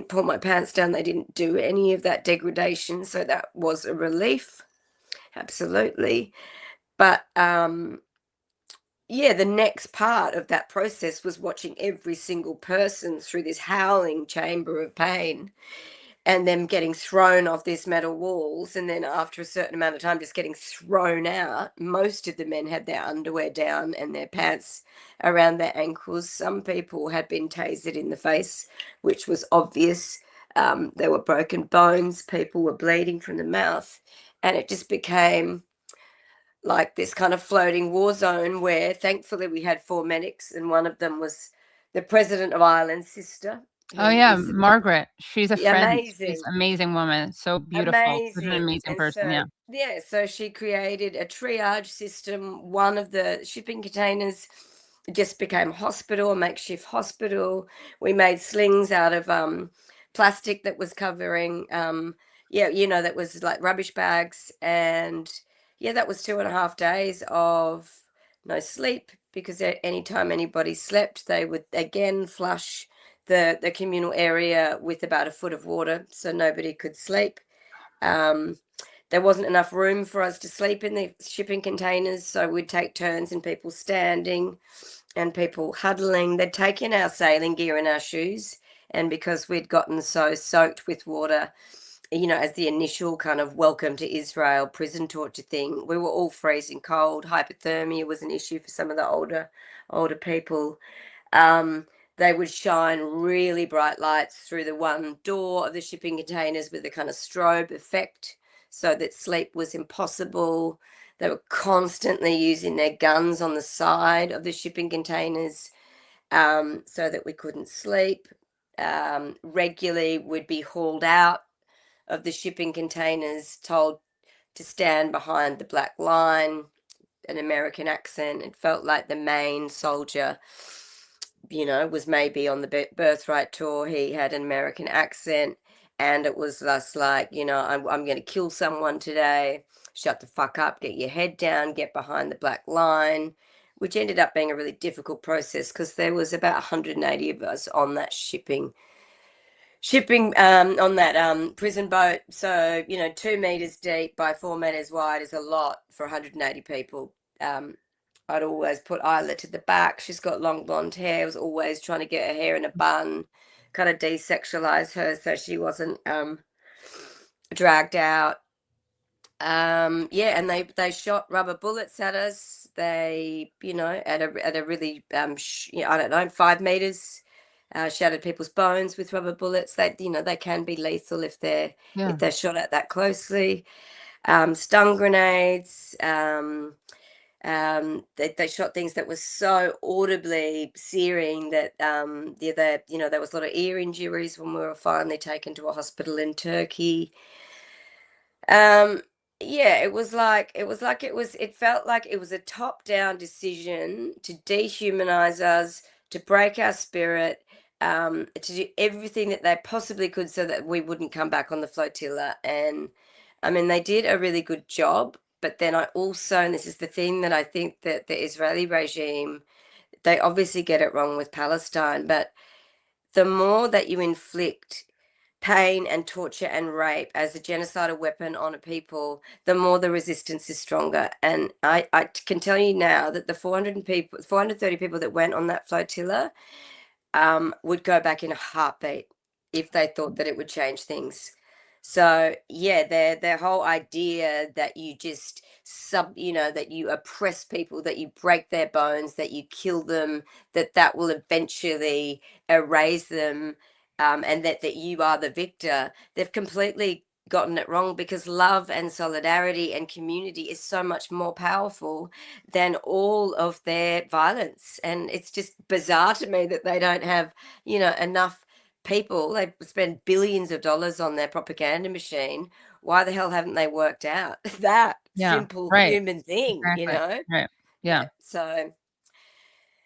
pull my pants down. They didn't do any of that degradation. So that was a relief. Absolutely. But, yeah, the next part of that process was watching every single person through this howling chamber of pain and them getting thrown off these metal walls. And then after a certain amount of time, just getting thrown out. Most of the men had their underwear down and their pants around their ankles. Some people had been tasered in the face, which was obvious. There were broken bones. People were bleeding from the mouth. And it just became like this kind of floating war zone where thankfully we had 4 medics, and one of them was the president of Ireland's sister. Oh yeah, Margaret. She's a friend. Amazing. She's an amazing woman. So beautiful. She's an amazing person. So she created a triage system. One of the shipping containers just became a hospital, a makeshift hospital. We made slings out of plastic that was covering that was like rubbish bags. And yeah, that was 2.5 days of no sleep, because anytime anybody slept, they would again flush the communal area with about a foot of water so nobody could sleep. There wasn't enough room for us to sleep in the shipping containers, so we'd take turns and people standing and people huddling. They'd taken our sailing gear and our shoes, and because we'd gotten so soaked with water, as the initial kind of welcome to Israel prison torture thing, we were all freezing cold. Hypothermia was an issue for some of the older people. They would shine really bright lights through the one door of the shipping containers with a kind of strobe effect so that sleep was impossible. They were constantly using their guns on the side of the shipping containers so that we couldn't sleep. Regularly, we'd be hauled out of the shipping containers, told to stand behind the black line, an American accent. It felt like the main soldier, was maybe on the birthright tour. He had an American accent, and it was just like, I'm going to kill someone today. Shut the fuck up, get your head down, get behind the black line, which ended up being a really difficult process because there was about 180 of us on that shipping on that prison boat. So 2 meters deep by 4 meters wide is a lot for 180 people. I'd always put Isla to the back. She's got long blonde hair. I was always trying to get her hair in a bun, kind of desexualize her so she wasn't dragged out. And they shot rubber bullets at us. They at a really I don't know, 5 meters. Shattered people's bones with rubber bullets. They can be lethal if they're shot at that closely. Stun grenades. They shot things that were so audibly searing that there was a lot of ear injuries when we were finally taken to a hospital in Turkey. It felt like it was a top-down decision to dehumanize us, to break our spirit, to do everything that they possibly could so that we wouldn't come back on the flotilla. And I mean, they did a really good job. But then I also, and this is the thing that I think that the Israeli regime, they obviously get it wrong with Palestine, but the more that you inflict pain and torture and rape as a genocidal weapon on a people, the more the resistance is stronger. And I can tell you now that the 430 people that went on that flotilla would go back in a heartbeat if they thought that it would change things. So yeah, their whole idea that you just that you oppress people, that you break their bones, that you kill them, that will eventually erase them, and that you are the victor. They've completely gotten it wrong, because love and solidarity and community is so much more powerful than all of their violence. And it's just bizarre to me that they don't have, enough people. They spend billions of dollars on their propaganda machine. Why the hell haven't they worked out that simple human thing, Exactly. Right. Yeah. So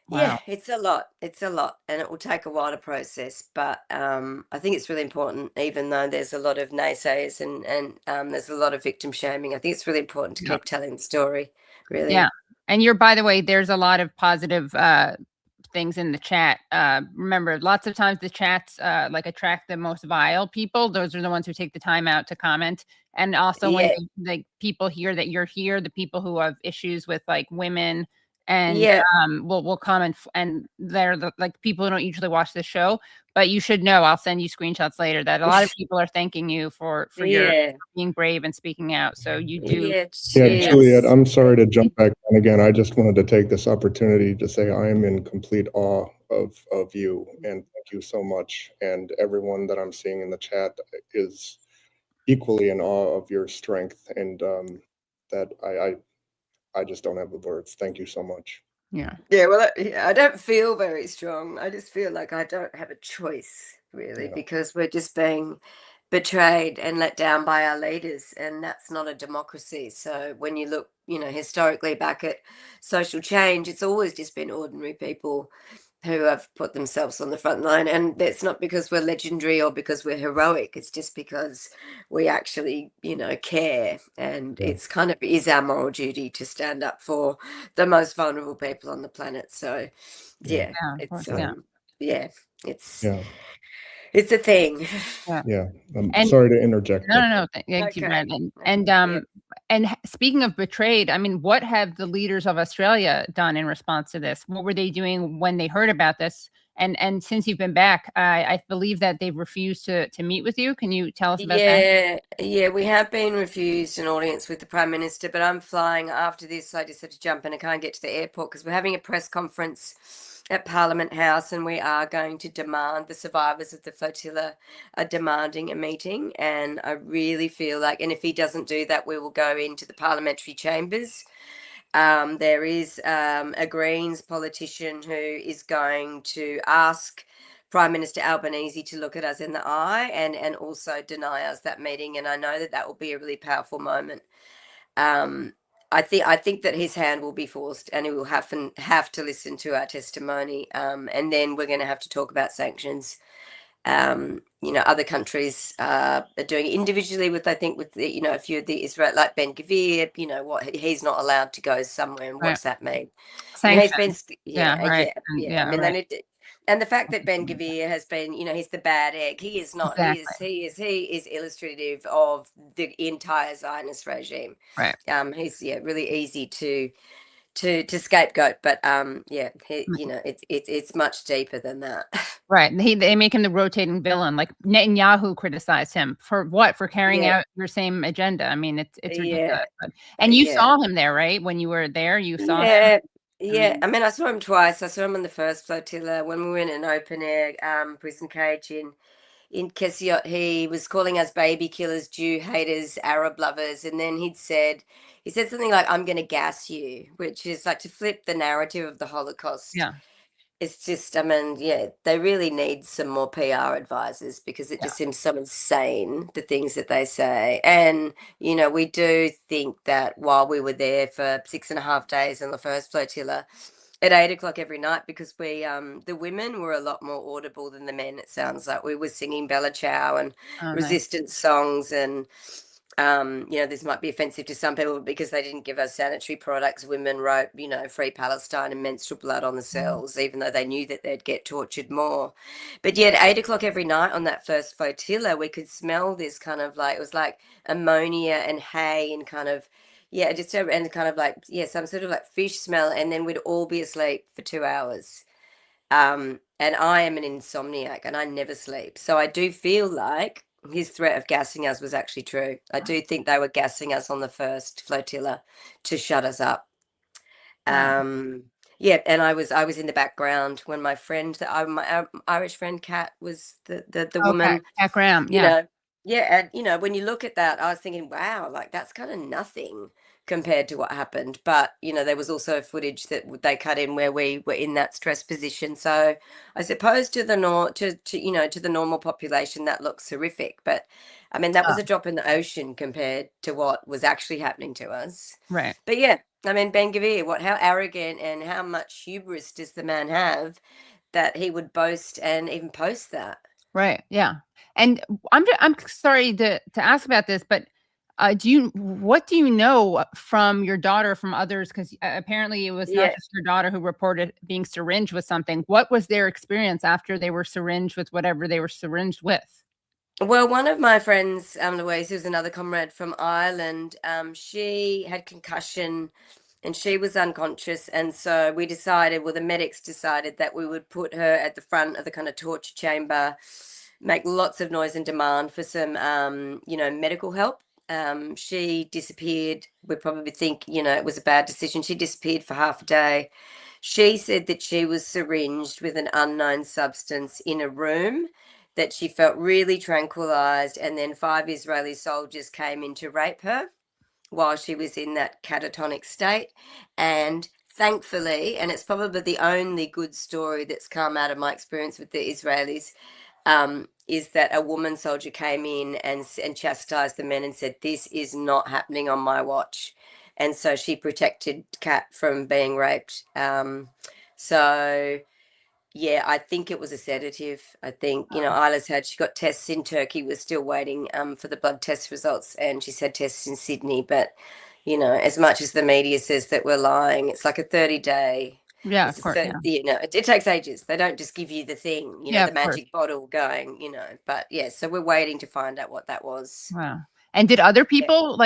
wow. yeah, it's a lot. It's a lot, and it will take a while to process. But I think it's really important, even though there's a lot of naysayers and there's a lot of victim shaming. I think it's really important to keep telling the story. Really. Yeah. And by the way, there's a lot of positive things in the chat. Remember, lots of times the chats like attract the most vile people. Those are the ones who take the time out to comment. And also when the people hear that you're here, the people who have issues with like women and will comment, and they're like people who don't usually watch the show, but you should know, I'll send you screenshots later, that a lot of people are thanking you for your being brave and speaking out. So you do. Juliet, I'm sorry to jump back on again. I just wanted to take this opportunity to say I am in complete awe of you, and thank you so much. And everyone that I'm seeing in the chat is equally in awe of your strength, and that I just don't have the words. Thank you so much. Yeah. Well, I don't feel very strong. I just feel like I don't have a choice, really, because we're just being betrayed and let down by our leaders, and that's not a democracy. So when you look, historically back at social change, it's always just been ordinary people who have put themselves on the front line. And that's not because we're legendary or because we're heroic. It's just because we actually, care. And it's kind of is our moral duty to stand up for the most vulnerable people on the planet. So it's it's a thing. I'm sorry to interject. No. Thank you, Brandon. And speaking of betrayed, I mean, what have the leaders of Australia done in response to this? What were they doing when they heard about this? And since you've been back, I believe that they've refused to meet with you. Can you tell us about that? Yeah, we have been refused an audience with the Prime Minister, but I'm flying after this. I just had to jump in. I can't get to the airport because we're having a press conference at Parliament House, and we are going to demand, the survivors of the flotilla are demanding a meeting. And I really feel like, and if he doesn't do that, we will go into the parliamentary chambers. There is a Greens politician who is going to ask Prime Minister Albanese to look at us in the eye and also deny us that meeting. And I know that will be a really powerful moment. I think that his hand will be forced, and he will have to listen to our testimony. And then we're going to have to talk about sanctions. Other countries are doing it individually with, I think, with the, a few of the Israel, like Ben Gvir, what he's not allowed to go somewhere, and what's that mean? He's been, and the fact that Ben Gvir has been, he's the bad egg. He is not. He is illustrative of the entire Zionist regime. Right. He's really easy to scapegoat, but it's much deeper than that. Right. They make him the rotating villain. Like Netanyahu criticized him for what? For carrying out your same agenda. I mean, it's ridiculous. And you saw him there, right? When you were there, you saw him. Yeah. I mean, I saw him twice. I saw him on the first flotilla when we were in an open air prison cage in Kesiot. He was calling us baby killers, Jew haters, Arab lovers, and then he said something like, "I'm going to gas you," which is like to flip the narrative of the Holocaust. Yeah. It's just, I mean, they really need some more PR advisors, because it just seems so insane, the things that they say. And, we do think that while we were there for 6.5 days on the first flotilla, at 8 o'clock every night, because we, the women were a lot more audible than the men. It sounds like we were singing Bella Ciao and resistance songs, and this might be offensive to some people because they didn't give us sanitary products. Women wrote, Free Palestine and menstrual blood on the cells, even though they knew that they'd get tortured more. But yet, 8 o'clock every night on that first flotilla, we could smell this kind of like, it was like ammonia and hay and kind of, and kind of like, some sort of like fish smell. And then we'd all be asleep for 2 hours. And I am an insomniac and I never sleep. So I do feel like his threat of gassing us was actually true. I do think they were gassing us on the first flotilla to shut us up. And I was in the background when my friend, my Irish friend Kat, was the woman. Kat Graham, Yeah, and when you look at that, I was thinking, wow, like that's kind of nothing compared to what happened. But there was also footage that they cut in where we were in that stress position. So I suppose to the to the normal population that looks horrific. But I mean, that was a drop in the ocean compared to what was actually happening to us. Right. But yeah, I mean, Ben Gvir, how arrogant and how much hubris does the man have that he would boast and even post that? Right. Yeah. And I'm sorry to ask about this, but what do you know from your daughter, from others? Because apparently it was not Yeah. just your daughter who reported being syringed with something. What was their experience after they were syringed with whatever they were syringed with? Well, one of my friends, Louise, who's another comrade from Ireland, she had concussion and she was unconscious. And so we decided, well, the medics decided that we would put her at the front of the kind of torture chamber, make lots of noise and demand for some, medical help. She disappeared. We probably think, it was a bad decision. She disappeared for half a day. She said that she was syringed with an unknown substance in a room, that she felt really tranquilized, and then 5 Israeli soldiers came in to rape her while she was in that catatonic state. And thankfully, and it's probably the only good story that's come out of my experience with the Israelis, is that a woman soldier came in and chastised the men and said, "This is not happening on my watch." And so she protected Kat from being raped. So yeah, I think it was a sedative. I think, Isla's she got tests in Turkey, was still waiting for the blood test results, and she's had tests in Sydney. But, as much as the media says that we're lying, it's like a 30-day. Yeah, It's of course. Yeah. it takes ages. They don't just give you the thing, Yeah, the of course. magic bottle going, But yeah, so we're waiting to find out what that was. Wow. And did other Yeah. people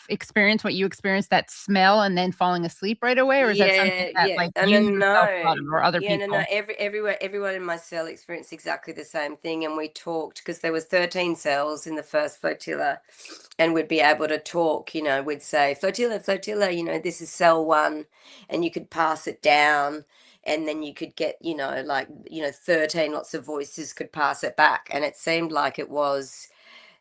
experience what you experienced, that smell and then falling asleep right away? Or is that something that Yeah. you No, yourself no. thought of, or other Yeah, people? no. Everyone in my cell experienced exactly the same thing, and we talked because there was 13 cells in the first flotilla, and we'd be able to talk. We'd say flotilla, flotilla. This is cell 1, and you could pass it down, and then you could get 13 lots of voices could pass it back, and it seemed like it was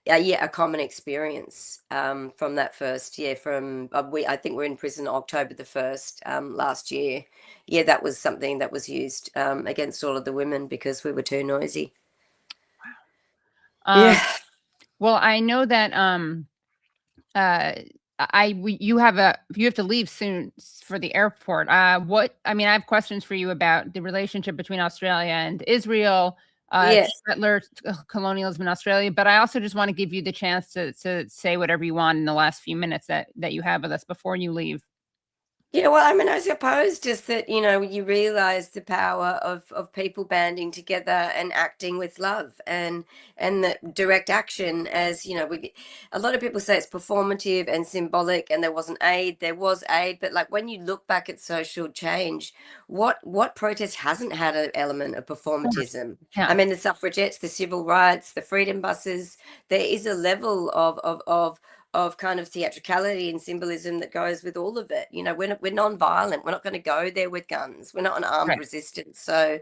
a common experience from that first year. From I think we're in prison October the 1st last year. Yeah, that was something that was used against all of the women because we were too noisy. Yeah. Well, I know that you have to leave soon for the airport. I have questions for you about the relationship between Australia and Israel, Yeah. settler colonialism in Australia. But I also just want to give you the chance to say whatever you want in the last few minutes that you have with us before you leave. Yeah, well, I suppose just that, you realize the power of people banding together and acting with love and the direct action. As a lot of people say it's performative and symbolic, and there wasn't aid. There was aid, but like when you look back at social change, what protest hasn't had an element of performatism? Yeah. I mean, the suffragettes, the civil rights, the freedom buses, there is a level of kind of theatricality and symbolism that goes with all of it. We're non-violent. We're not going to go there with guns. We're not an armed Right. resistance. So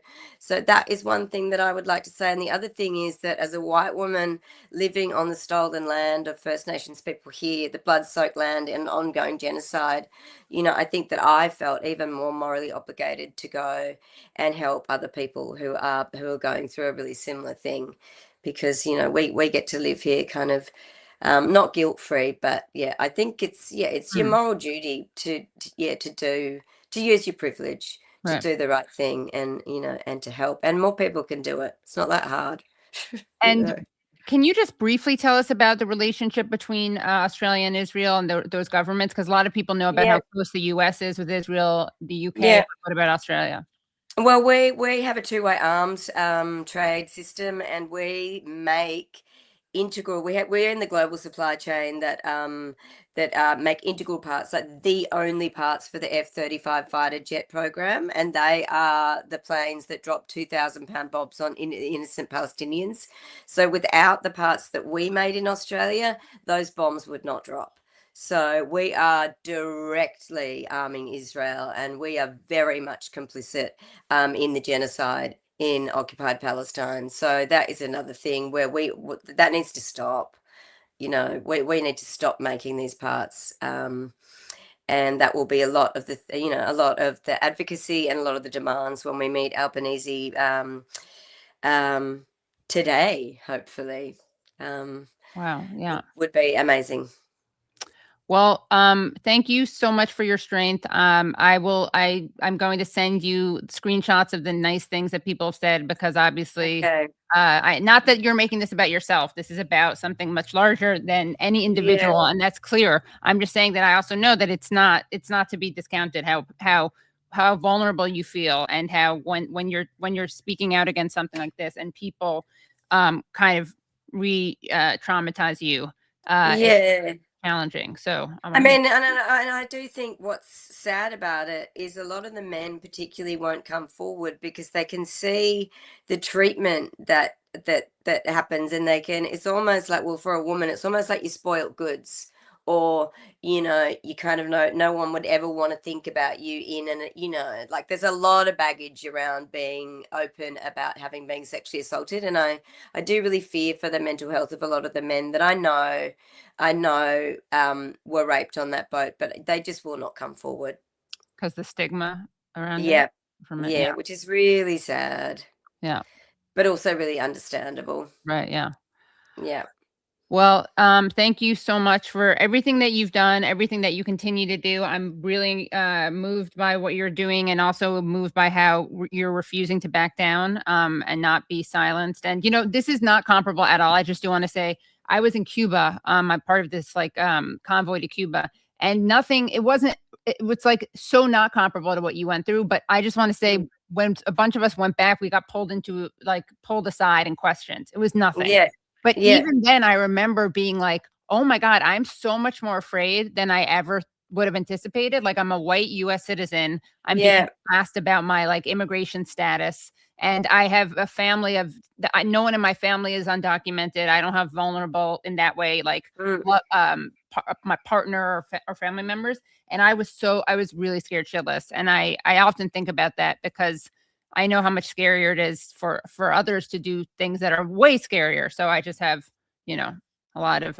that is one thing that I would like to say. And the other thing is that as a white woman living on the stolen land of First Nations people here, the blood-soaked land and ongoing genocide, I think that I felt even more morally obligated to go and help other people who are going through a really similar thing, because we get to live here kind of not guilt-free, but yeah, I think it's your moral duty to use your privilege to Right. do the right thing, and and to help, and more people can do it. It's not that hard. And can you just briefly tell us about the relationship between Australia and Israel and those governments? Because a lot of people know about how close the U.S. is with Israel, the U.K. Yeah. What about Australia? Well, we have a two-way arms trade system, and we make integral. We're in the global supply chain that make integral parts, like the only parts for the F-35 fighter jet program, and they are the planes that drop 2,000-pound bombs on innocent Palestinians. So without the parts that we made in Australia, those bombs would not drop. So we are directly arming Israel, and we are very much complicit in the genocide in occupied Palestine. So that is another thing where that needs to stop. You know, we need to stop making these parts. And that will be a lot of a lot of the advocacy and a lot of the demands when we meet Albanese today, hopefully. Wow. Yeah. Would be amazing. Well, thank you so much for your strength. I'm going to send you screenshots of the nice things that people have said, because obviously, not that you're making this about yourself. This is about something much larger than any individual, and that's clear. I'm just saying that I also know that it's not to be discounted how vulnerable you feel, and how when you're speaking out against something like this, and people kind of traumatize you. It's challenging. So I mean, and I do think what's sad about it is a lot of the men particularly won't come forward because they can see the treatment that happens, and it's almost like, well, for a woman, it's almost like you spoiled goods, or you kind of know no one would ever want to think about you like there's a lot of baggage around being open about having been sexually assaulted, and I do really fear for the mental health of a lot of the men that I know were raped on that boat, but they just will not come forward because the stigma around it. Yeah, which is really sad. Yeah, but also really understandable. Right. Yeah. Yeah. Well, thank you so much for everything that you've done, everything that you continue to do. I'm really moved by what you're doing, and also moved by how you're refusing to back down and not be silenced. And, this is not comparable at all. I just do want to say I was in Cuba. I'm part of this convoy to Cuba, and it was like so not comparable to what you went through. But I just want to say, when a bunch of us went back, we got pulled aside and questioned. It was nothing. Yeah. But even then, I remember being like, oh my God, I'm so much more afraid than I ever would have anticipated. Like, I'm a white US citizen. I'm being asked about my immigration status. And I have a family no one in my family is undocumented. I don't have vulnerable in that way, my partner or family members. And I was really scared shitless. And I often think about that, because I know how much scarier it is for others to do things that are way scarier. So I just have, a lot of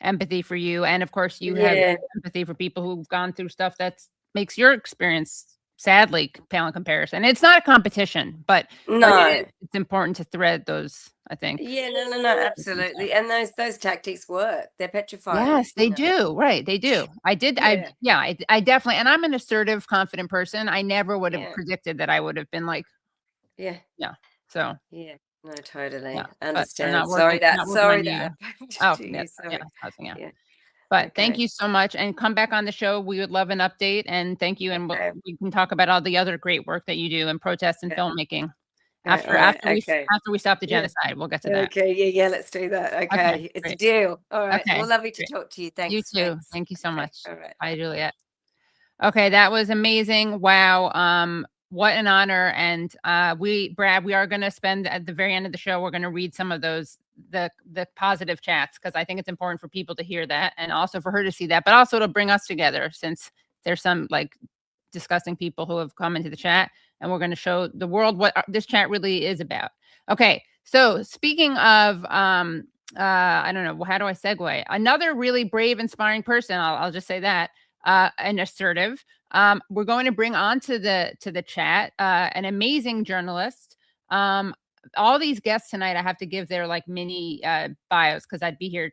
empathy for you. And of course, you have empathy for people who've gone through stuff that makes your experience sadly pale in comparison. It's not a competition, but it's important to thread those, I think. Yeah, no, absolutely. And those tactics work. They're petrifying. Yes, they do. Right. They do. I definitely, and I'm an assertive, confident person. I never would have predicted that I would have been like, so. Yeah, no, totally. Yeah, Understand. Sorry that. But thank you so much, and come back on the show. We would love an update, and thank you. And we can talk about all the other great work that you do in protest and filmmaking. After we stop the genocide, we'll get to that. Okay, yeah, let's do that. Okay, it's a deal. All right, well, lovely to talk to you. Thanks. You too. Thank you so much. All right. Bye, Juliet. Okay, that was amazing. Wow. What an honor. And Brad, we are going to spend at the very end of the show, we're going to read some of those, the positive chats, because I think it's important for people to hear that, and also for her to see that, but also to bring us together, since there's some disgusting people who have come into the chat, and we're going to show the world what this chat really is about. Okay. So speaking of, I don't know, how do I segue? Another really brave, inspiring person. I'll just say that, and assertive. We're going to bring on to the chat an amazing journalist. All these guests tonight, I have to give their mini bios, because I'd be here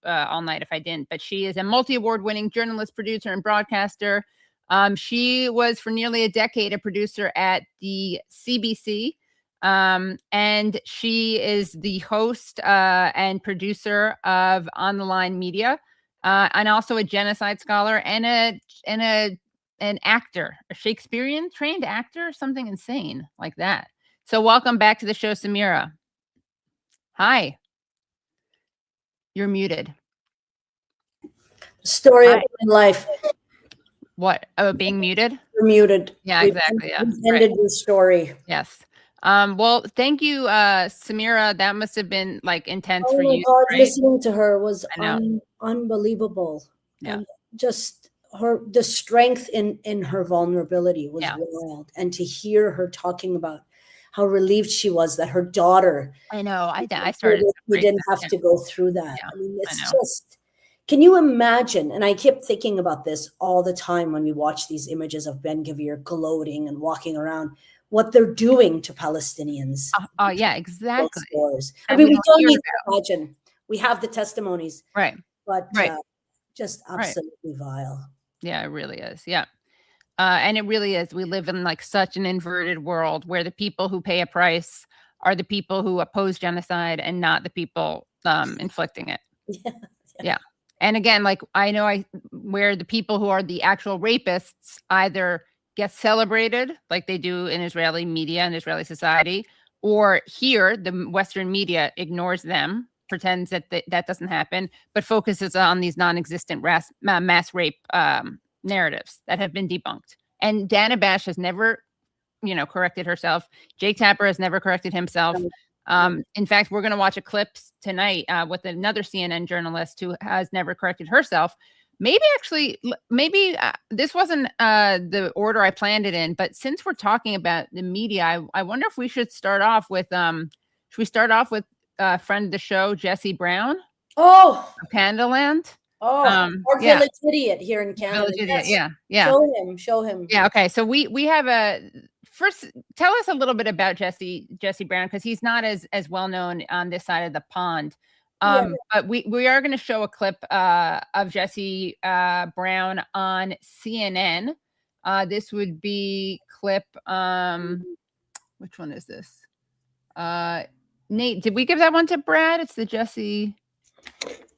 all night if I didn't. But she is a multi-award winning journalist, producer, and broadcaster. She was for nearly a decade a producer at the CBC. And she is the host and producer of On the Line Media, and also a genocide scholar and an actor, a Shakespearean trained actor, something insane like that. So welcome back to the show, Samira. Hi. You're muted. Story of my life. What? Oh, being muted? You're muted. Yeah, exactly. Yeah. Ended your story. Yes. Well, thank you, Samira. That must have been intense for you. Oh my God, listening to her was unbelievable. Yeah. And just the strength in her vulnerability was wild. And to hear her talking about how relieved she was that her daughter. I know. I started. We didn't have to go through that. Yeah, I mean, it's just. Can you imagine? And I kept thinking about this all the time when we watch these images of Ben-Gvir gloating and walking around, what they're doing to Palestinians. Oh, yeah, exactly. I mean, we don't need to imagine. We have the testimonies. Right. But just absolutely vile. Yeah, it really is. Yeah. And it really is. We live in like such an inverted world where the people who pay a price are the people who oppose genocide and not the people inflicting it. Yeah. And again, like I know where the people who are the actual rapists either get celebrated like they do in Israeli media and Israeli society, or here the Western media ignores them, pretends that that doesn't happen, but focuses on these non-existent mass rape narratives that have been debunked. And Dana Bash has never, corrected herself. Jake Tapper has never corrected himself. In fact, we're going to watch a clip tonight with another CNN journalist who has never corrected herself. Maybe this wasn't the order I planned it in, but since we're talking about the media, I wonder if we should start off with a friend of the show, Jesse Brown. Oh, of Canadaland. Oh, or Village Idiot here in Canada. Village Idiot, yeah. Show him. Yeah, okay. So we have first, tell us a little bit about Jesse Brown, because he's not as well known on this side of the pond. But we are going to show a clip of Jesse Brown on CNN. This would be clip. Which one is this? Nate, did we give that one to Brad? It's the Jesse.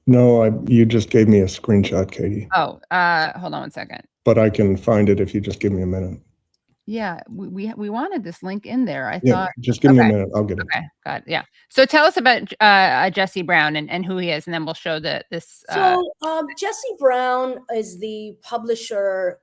No, you just gave me a screenshot, Katie. Oh, hold on one second. But I can find it if you just give me a minute. Yeah, we wanted this link in there. I thought. Just give me a minute. I'll get it. Okay, got it. Yeah. So tell us about Jesse Brown and who he is, and then we'll show this. So Jesse Brown is the publisher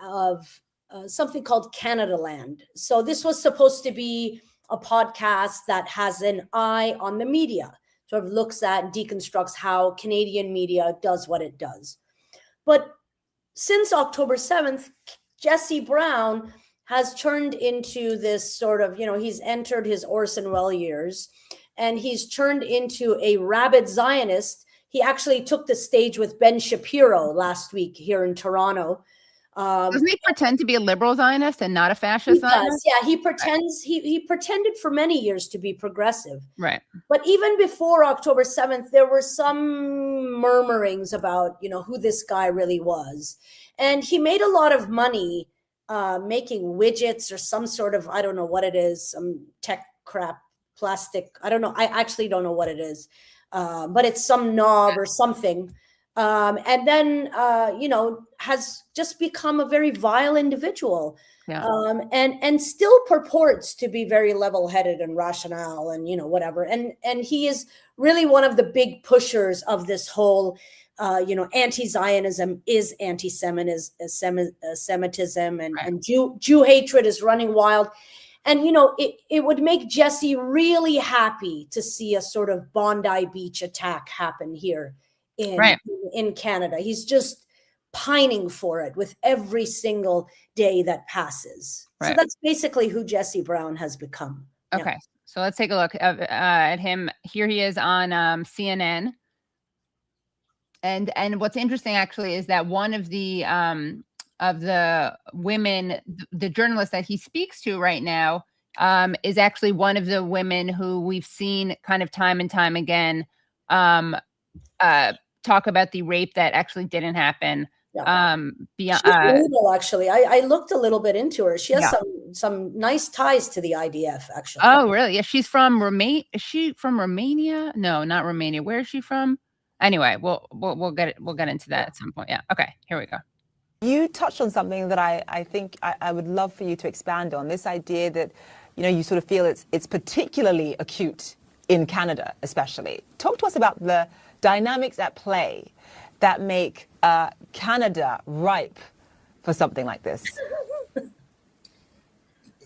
of something called Canadaland. So this was supposed to be a podcast that has an eye on the media, sort of looks at and deconstructs how Canadian media does what it does. But since October 7th, Jesse Brown has turned into this sort of, he's entered his Orson Welles years, and he's turned into a rabid Zionist. He actually took the stage with Ben Shapiro last week here in Toronto. Doesn't he pretend to be a liberal Zionist and not a fascist Zionist? Yeah, he pretends. He pretended for many years to be progressive. Right. But even before October 7th, there were some murmurings about, who this guy really was. And he made a lot of money making widgets or some sort of, I don't know what it is, some tech crap, plastic. I don't know. I actually don't know what it is. But it's some knob or something. And then, has just become a very vile individual, and still purports to be very level-headed and rational and, whatever. And he is really one of the big pushers of this whole, anti-Zionism is anti-Semitism and Jew hatred is running wild. And, it would make Jesse really happy to see a sort of Bondi Beach attack happen here in Canada. He's just pining for it with every single day that passes. Right. So that's basically who Jesse Brown has become. Okay. Yeah. So let's take a look at him. Here he is on CNN. And what's interesting actually is that one of the women, the journalist that he speaks to right now, is actually one of the women who we've seen kind of time and time again talk about the rape that actually didn't happen. Yeah. She's brutal, actually. I looked a little bit into her. She has some nice ties to the IDF, actually. Oh, really? Yeah, she's from Romania. Is she from Romania? No, not Romania. Where is she from? Anyway, we'll get it. We'll get into that at some point. Yeah. Okay. Here we go. You touched on something that I think I would love for you to expand on. This idea that, you sort of feel it's particularly acute in Canada, especially. Talk to us about the dynamics at play that make Canada ripe for something like this.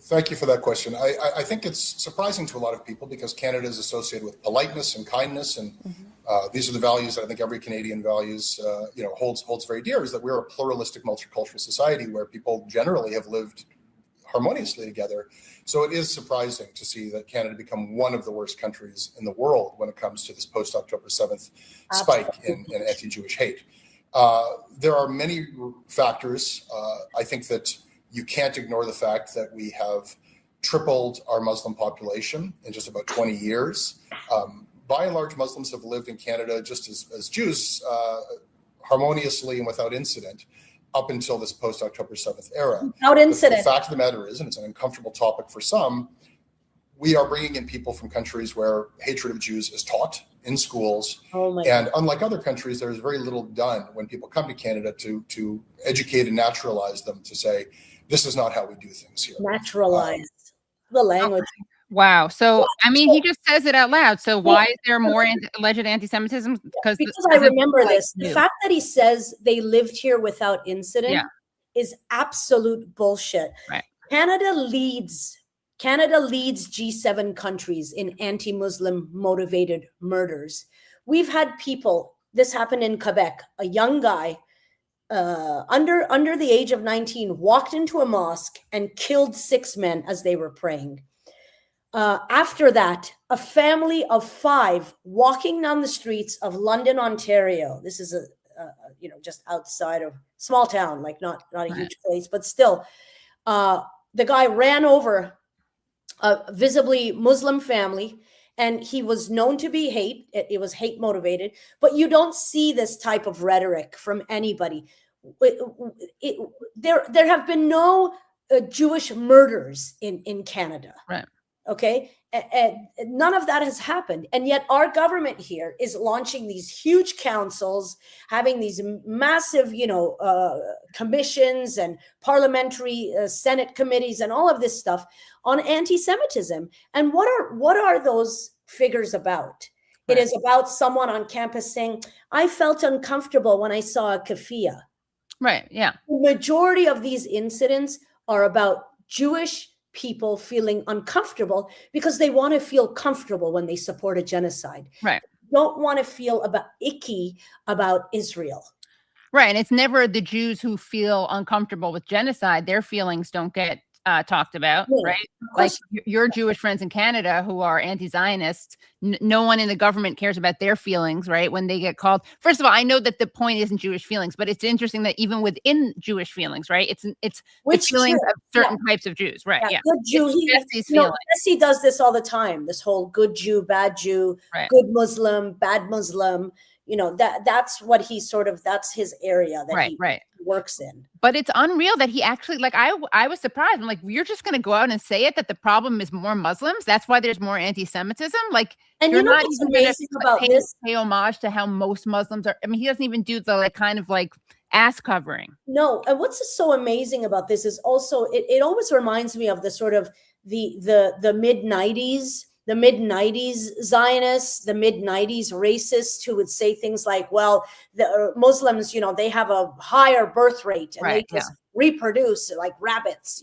Thank you for that question. I think it's surprising to a lot of people because Canada is associated with politeness and kindness, and these are the values that I think every Canadian values, holds very dear. Is that we're a pluralistic, multicultural society where people generally have lived harmoniously together. So it is surprising to see that Canada become one of the worst countries in the world when it comes to this post-October 7th spike in anti-Jewish hate. There are many factors. I think that you can't ignore the fact that we have tripled our Muslim population in just about 20 years. By and large, Muslims have lived in Canada just as Jews, harmoniously and without incident, up until this post-October 7th era. Without incident. The fact of the matter is, and it's an uncomfortable topic for some, we are bringing in people from countries where hatred of Jews is taught in schools. And unlike other countries, there's very little done when people come to Canada to educate and naturalize them to say, this is not how we do things here. Naturalize the language. Wow. So, I mean, he just says it out loud. So why is there more alleged anti-Semitism? Because I remember this. The fact that he says they lived here without incident is absolute bullshit. Right. Canada leads G7 countries in anti-Muslim motivated murders. We've had people, this happened in Quebec, a young guy under the age of 19 walked into a mosque and killed 6 men as they were praying. After that, a family of 5 walking down the streets of London, Ontario. This is just outside of small town, like not a huge place, but still, the guy ran over a visibly Muslim family, and he was known to be hate. It was hate motivated, but you don't see this type of rhetoric from anybody. There have been no Jewish murders in Canada. Right. Okay. And none of that has happened. And yet our government here is launching these huge councils, having these massive, commissions and parliamentary Senate committees and all of this stuff on anti-Semitism. And what are those figures about? Right. It is about someone on campus saying, I felt uncomfortable when I saw a keffiyeh. Right. Yeah. The majority of these incidents are about Jewish people feeling uncomfortable because they want to feel comfortable when they support a genocide. Right. Don't want to feel icky about Israel. Right. And it's never the Jews who feel uncomfortable with genocide. Their feelings don't get talked about, right? Like your Jewish friends in Canada who are anti-Zionist, no one in the government cares about their feelings, right? When they get called. First of all, I know that the point isn't Jewish feelings, but it's interesting that even within Jewish feelings, right? It's the feelings of certain types of Jews, right? Yeah. Good Jew. Jesse does this all the time. This whole good Jew, bad Jew, good Muslim, bad Muslim. That's what that's his area that he works in. But it's unreal that he actually, like, I was surprised. I'm like, you're just going to go out and say it, that the problem is more Muslims. That's why there's more anti-Semitism. Like, and you're not even going to pay homage to how most Muslims are. I mean, he doesn't even do the kind of ass covering. No. And what's so amazing about this is also, it always reminds me of the sort of the mid-90s. The mid-90s Zionists, the mid-90s racists who would say things like, well, the Muslims, they have a higher birth rate and they just reproduce like rabbits,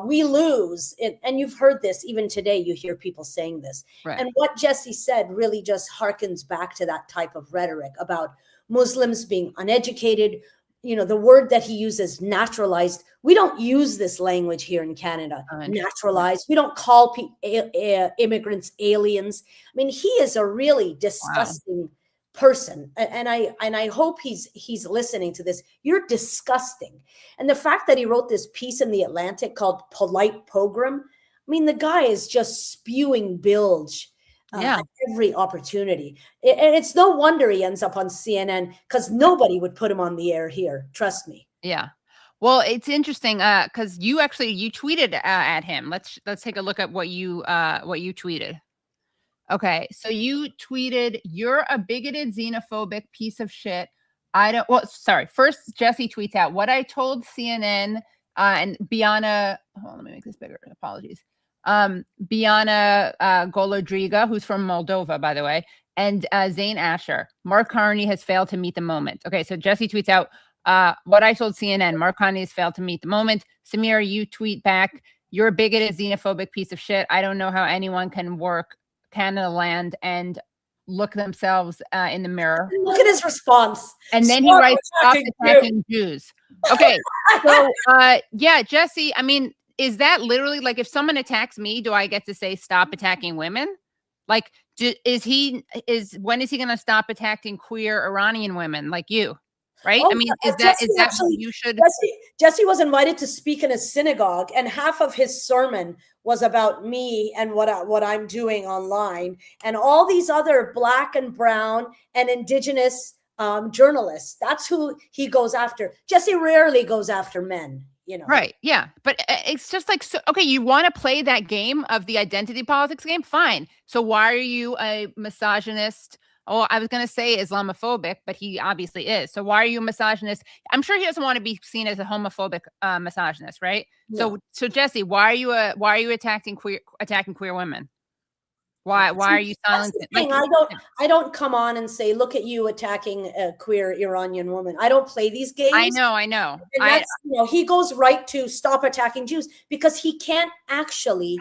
we lose. And you've heard this, even today, you hear people saying this. Right. And what Jesse said really just harkens back to that type of rhetoric about Muslims being uneducated. The word that he uses, naturalized. We don't use this language here in Canada. Naturalized. We don't call immigrants aliens. I mean, he is a really disgusting person, and I hope he's listening to this. You're disgusting, and the fact that he wrote this piece in the Atlantic called "Polite Pogrom." I mean, the guy is just spewing bilge. At every opportunity. And it's no wonder he ends up on CNN because nobody would put him on the air here. Trust me. Yeah. Well, it's interesting because you tweeted at him. Let's take a look at what you tweeted. Okay. So you tweeted, "You're a bigoted, xenophobic piece of shit. First, Jesse tweets out, what I told CNN and Biana, let me make this bigger. Apologies. Biana Golodriga, who's from Moldova, by the way, and Zane Asher. Mark Carney has failed to meet the moment." Okay, so Jesse tweets out, what I told CNN, Mark Carney has failed to meet the moment. Samira, you tweet back, "You're a bigoted, xenophobic piece of shit. I don't know how anyone can work Canada land and look themselves in the mirror." Look at his response. And then he writes, "Stop attacking Jews." Okay, so Jesse, I mean, is that literally like if someone attacks me, do I get to say stop attacking women? Like, when is he going to stop attacking queer Iranian women like you? Right? Oh, I mean, is Jesse that what actually, you should? Jesse was invited to speak in a synagogue, and half of his sermon was about me and what I'm doing online, and all these other Black and brown and indigenous journalists. That's who he goes after. Jesse rarely goes after men, you know. Right. Yeah. But it's just like, so, okay, you want to play that game of the identity politics game? Fine. So why are you a misogynist? Oh, I was going to say Islamophobic, but he obviously is. So why are you a misogynist? I'm sure he doesn't want to be seen as a homophobic misogynist, right? Yeah. So Jesse, why are you attacking queer women? Why are you silencing? Like, I don't come on and say, look at you attacking a queer Iranian woman. I don't play these games. I know. And that's, he goes right to stop attacking Jews because he can't actually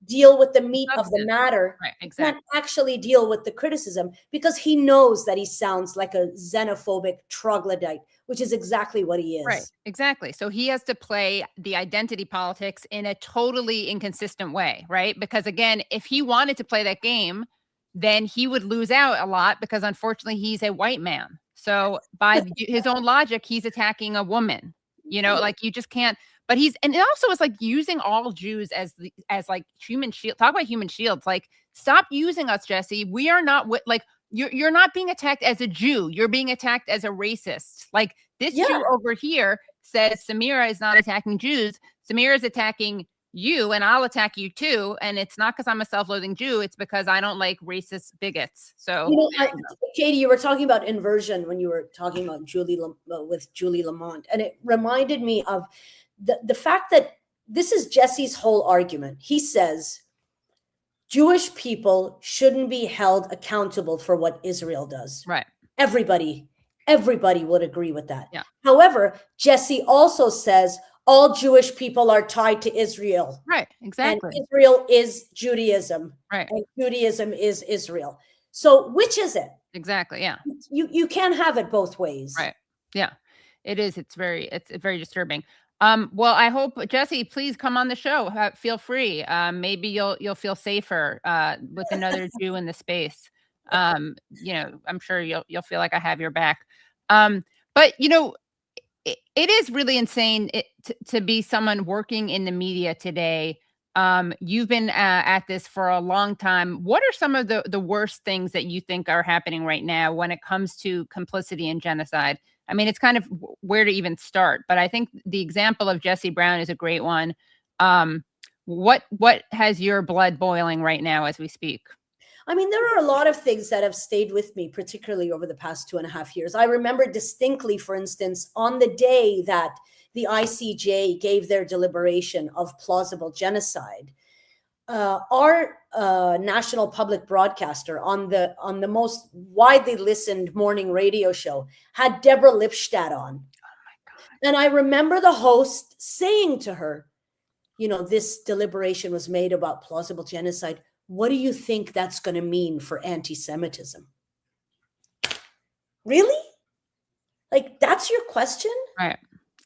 deal with the meat of the matter. Right, exactly. Can't actually deal with the criticism because he knows that he sounds like a xenophobic troglodyte, which is exactly what he is. Right, exactly. So he has to play the identity politics in a totally inconsistent way, right? Because again, if he wanted to play that game, then he would lose out a lot because unfortunately he's a white man. So by his own logic, he's attacking a woman, like you just can't, but and it also is like using all Jews as like human shield. Talk about human shields. Like, stop using us, Jesse. We are not like, you're not being attacked as a Jew. You're being attacked as a racist. Like this Jew over here says Samira is not attacking Jews. Samira is attacking you, and I'll attack you too. And it's not because I'm a self-loathing Jew. It's because I don't like racist bigots. So, Katie, you were talking about inversion when you were talking about with Juliet Lamont, and it reminded me of the fact that this is Jesse's whole argument. He says Jewish people shouldn't be held accountable for what Israel does. Right. Everybody would agree with that. Yeah. However, Jesse also says all Jewish people are tied to Israel. Right. Exactly. And Israel is Judaism. Right. And Judaism is Israel. So which is it? Exactly. Yeah. You can't have it both ways. Right. Yeah. It is. It's very disturbing. Well, I hope, Jesse, please come on the show. Feel free. Maybe you'll feel safer with another Jew in the space. I'm sure you'll feel like I have your back. But it is really insane to be someone working in the media today. You've been at this for a long time. What are some of the worst things that you think are happening right now when it comes to complicity and genocide? I mean, it's kind of where to even start, but I think the example of Jesse Brown is a great one. What has your blood boiling right now as we speak? I mean, there are a lot of things that have stayed with me, particularly over the past 2.5 years. I remember distinctly, for instance, on the day that the ICJ gave their deliberation of plausible genocide, our national public broadcaster on the most widely listened morning radio show had Deborah Lipstadt on. Oh my God. And I remember the host saying to her, this deliberation was made about plausible genocide. What do you think that's going to mean for anti-Semitism? Really? Like, that's your question? Right.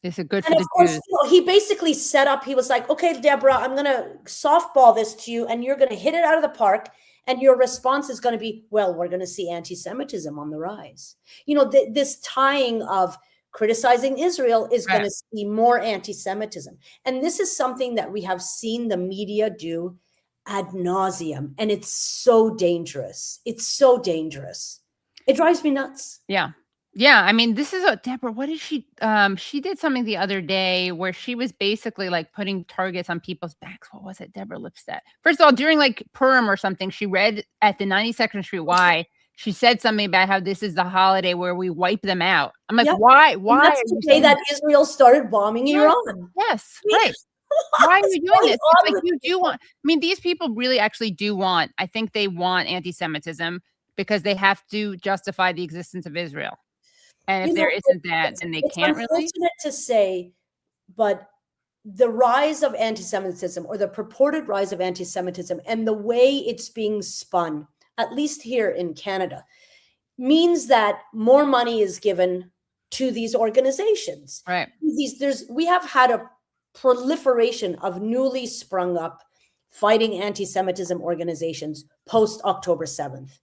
Is it good for and the of course, Jews? He basically set up, he was like, okay, Deborah, I'm going to softball this to you and you're going to hit it out of the park. And your response is going to be, well, we're going to see anti-Semitism on the rise. This tying of criticizing Israel is going to see more anti-Semitism. And this is something that we have seen the media do ad nauseum. And it's so dangerous. It's so dangerous. It drives me nuts. Yeah. Yeah, I mean, this is Deborah. What did she did something the other day where she was basically like putting targets on people's backs. What was it? Deborah Lipstadt. First of all, during like Purim or something, she read at the 92nd Street Y. She said something about how this is the holiday where we wipe them out. I'm like, why? Why? That's the day that Israel started bombing Iran. Yes, right. Why are you doing this? It's like you do want. I mean, these people really actually do want. I think they want anti-Semitism because they have to justify the existence of Israel. And if there isn't that, then they can't really. It's unfortunate to say, but the rise of anti-Semitism or the purported rise of anti-Semitism and the way it's being spun, at least here in Canada, means that more money is given to these organizations. Right. We have had proliferation of newly sprung up fighting anti-Semitism organizations post-October 7th.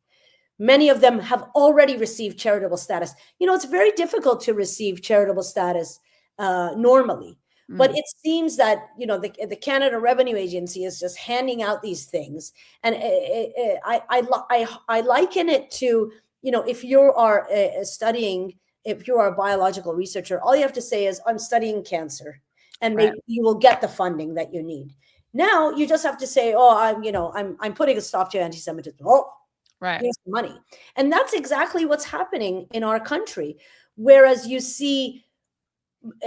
Many of them have already received charitable status. You know, it's very difficult to receive charitable status normally. But it seems that, you know, the Canada Revenue Agency is just handing out these things. And I liken it to, you know, if you are studying, if you are a biological researcher, all you have to say is, I'm studying cancer. And you will get the funding that you need. Now you just have to say, oh, I'm putting a stop to anti-Semitism. Oh, here's the money. And that's exactly what's happening in our country. Whereas you see,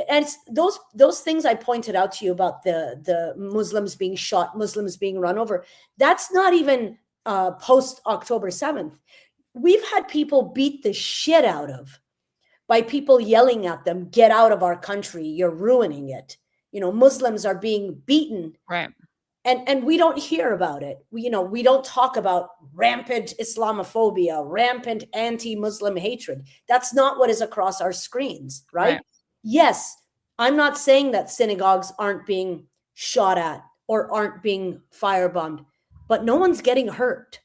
and it's those things I pointed out to you about the Muslims being shot, Muslims being run over, that's not even post October 7th. We've had people beat the shit out of by people yelling at them, get out of our country, you're ruining it. You know, Muslims are being beaten. Right. And we don't hear about it. We don't talk about rampant Islamophobia, rampant anti-Muslim hatred. That's not what is across our screens, right? Yes, I'm not saying that synagogues aren't being shot at or aren't being firebombed, but no one's getting hurt.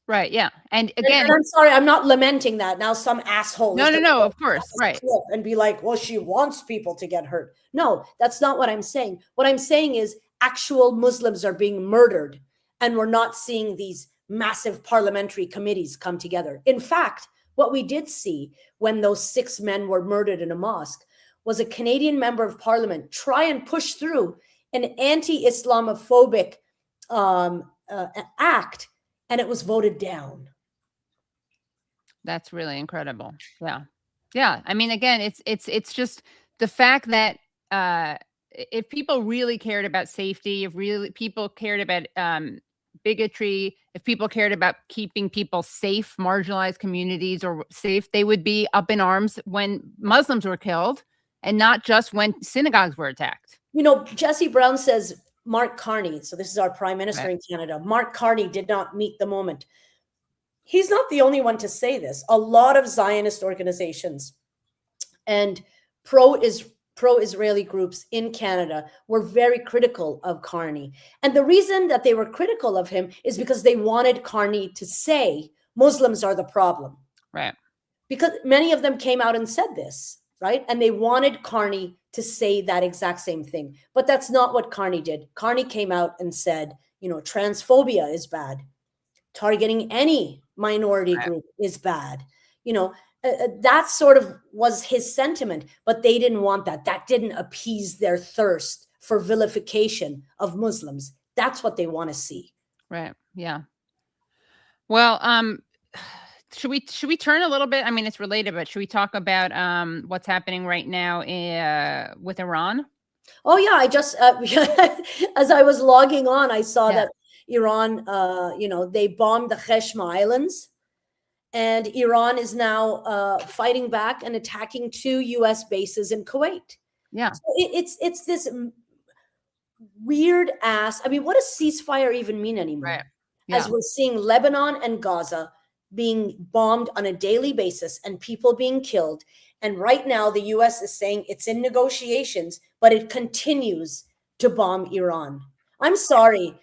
Right. Yeah. And again, and I'm sorry, I'm not lamenting that. Now some asshole. No, of course. Right. And be like, well, she wants people to get hurt. No, that's not what I'm saying. What I'm saying is actual Muslims are being murdered, and we're not seeing these massive parliamentary committees come together. In fact, what we did see when those 6 men were murdered in a mosque was a Canadian member of parliament try and push through an anti-Islamophobic act, and it was voted down. That's really incredible. Yeah. Yeah. I mean, again, it's just the fact that if people really cared about safety, if really people cared about bigotry, if people cared about keeping people safe, marginalized communities or safe, they would be up in arms when Muslims were killed and not just when synagogues were attacked. You know, Jesse Brown says Mark Carney, so this is our prime minister in Canada, Mark Carney did not meet the moment. He's not the only one to say this. A lot of Zionist organizations and pro-Israeli groups in Canada were very critical of Carney. And the reason that they were critical of him is because they wanted Carney to say Muslims are the problem. Right. Because many of them came out and said this, right? And they wanted Carney to say that exact same thing. But that's not what Carney did. Carney came out and said, you know, transphobia is bad. Targeting any minority group is bad. You know, that sort of was his sentiment, but they didn't want that. That didn't appease their thirst for vilification of Muslims. That's what they want to see. Right. Yeah. Well, should we turn a little bit? I mean, it's related, but should we talk about what's happening right now with Iran? Oh yeah, I just as I was logging on, I saw that Iran, they bombed the Keshma Islands. And Iran is now fighting back and attacking 2 U.S. bases in Kuwait. Yeah, so it's this weird ass. I mean, what does ceasefire even mean anymore? Right. Yeah. As we're seeing Lebanon and Gaza being bombed on a daily basis and people being killed. And right now, the U.S. is saying it's in negotiations, but it continues to bomb Iran. I'm sorry.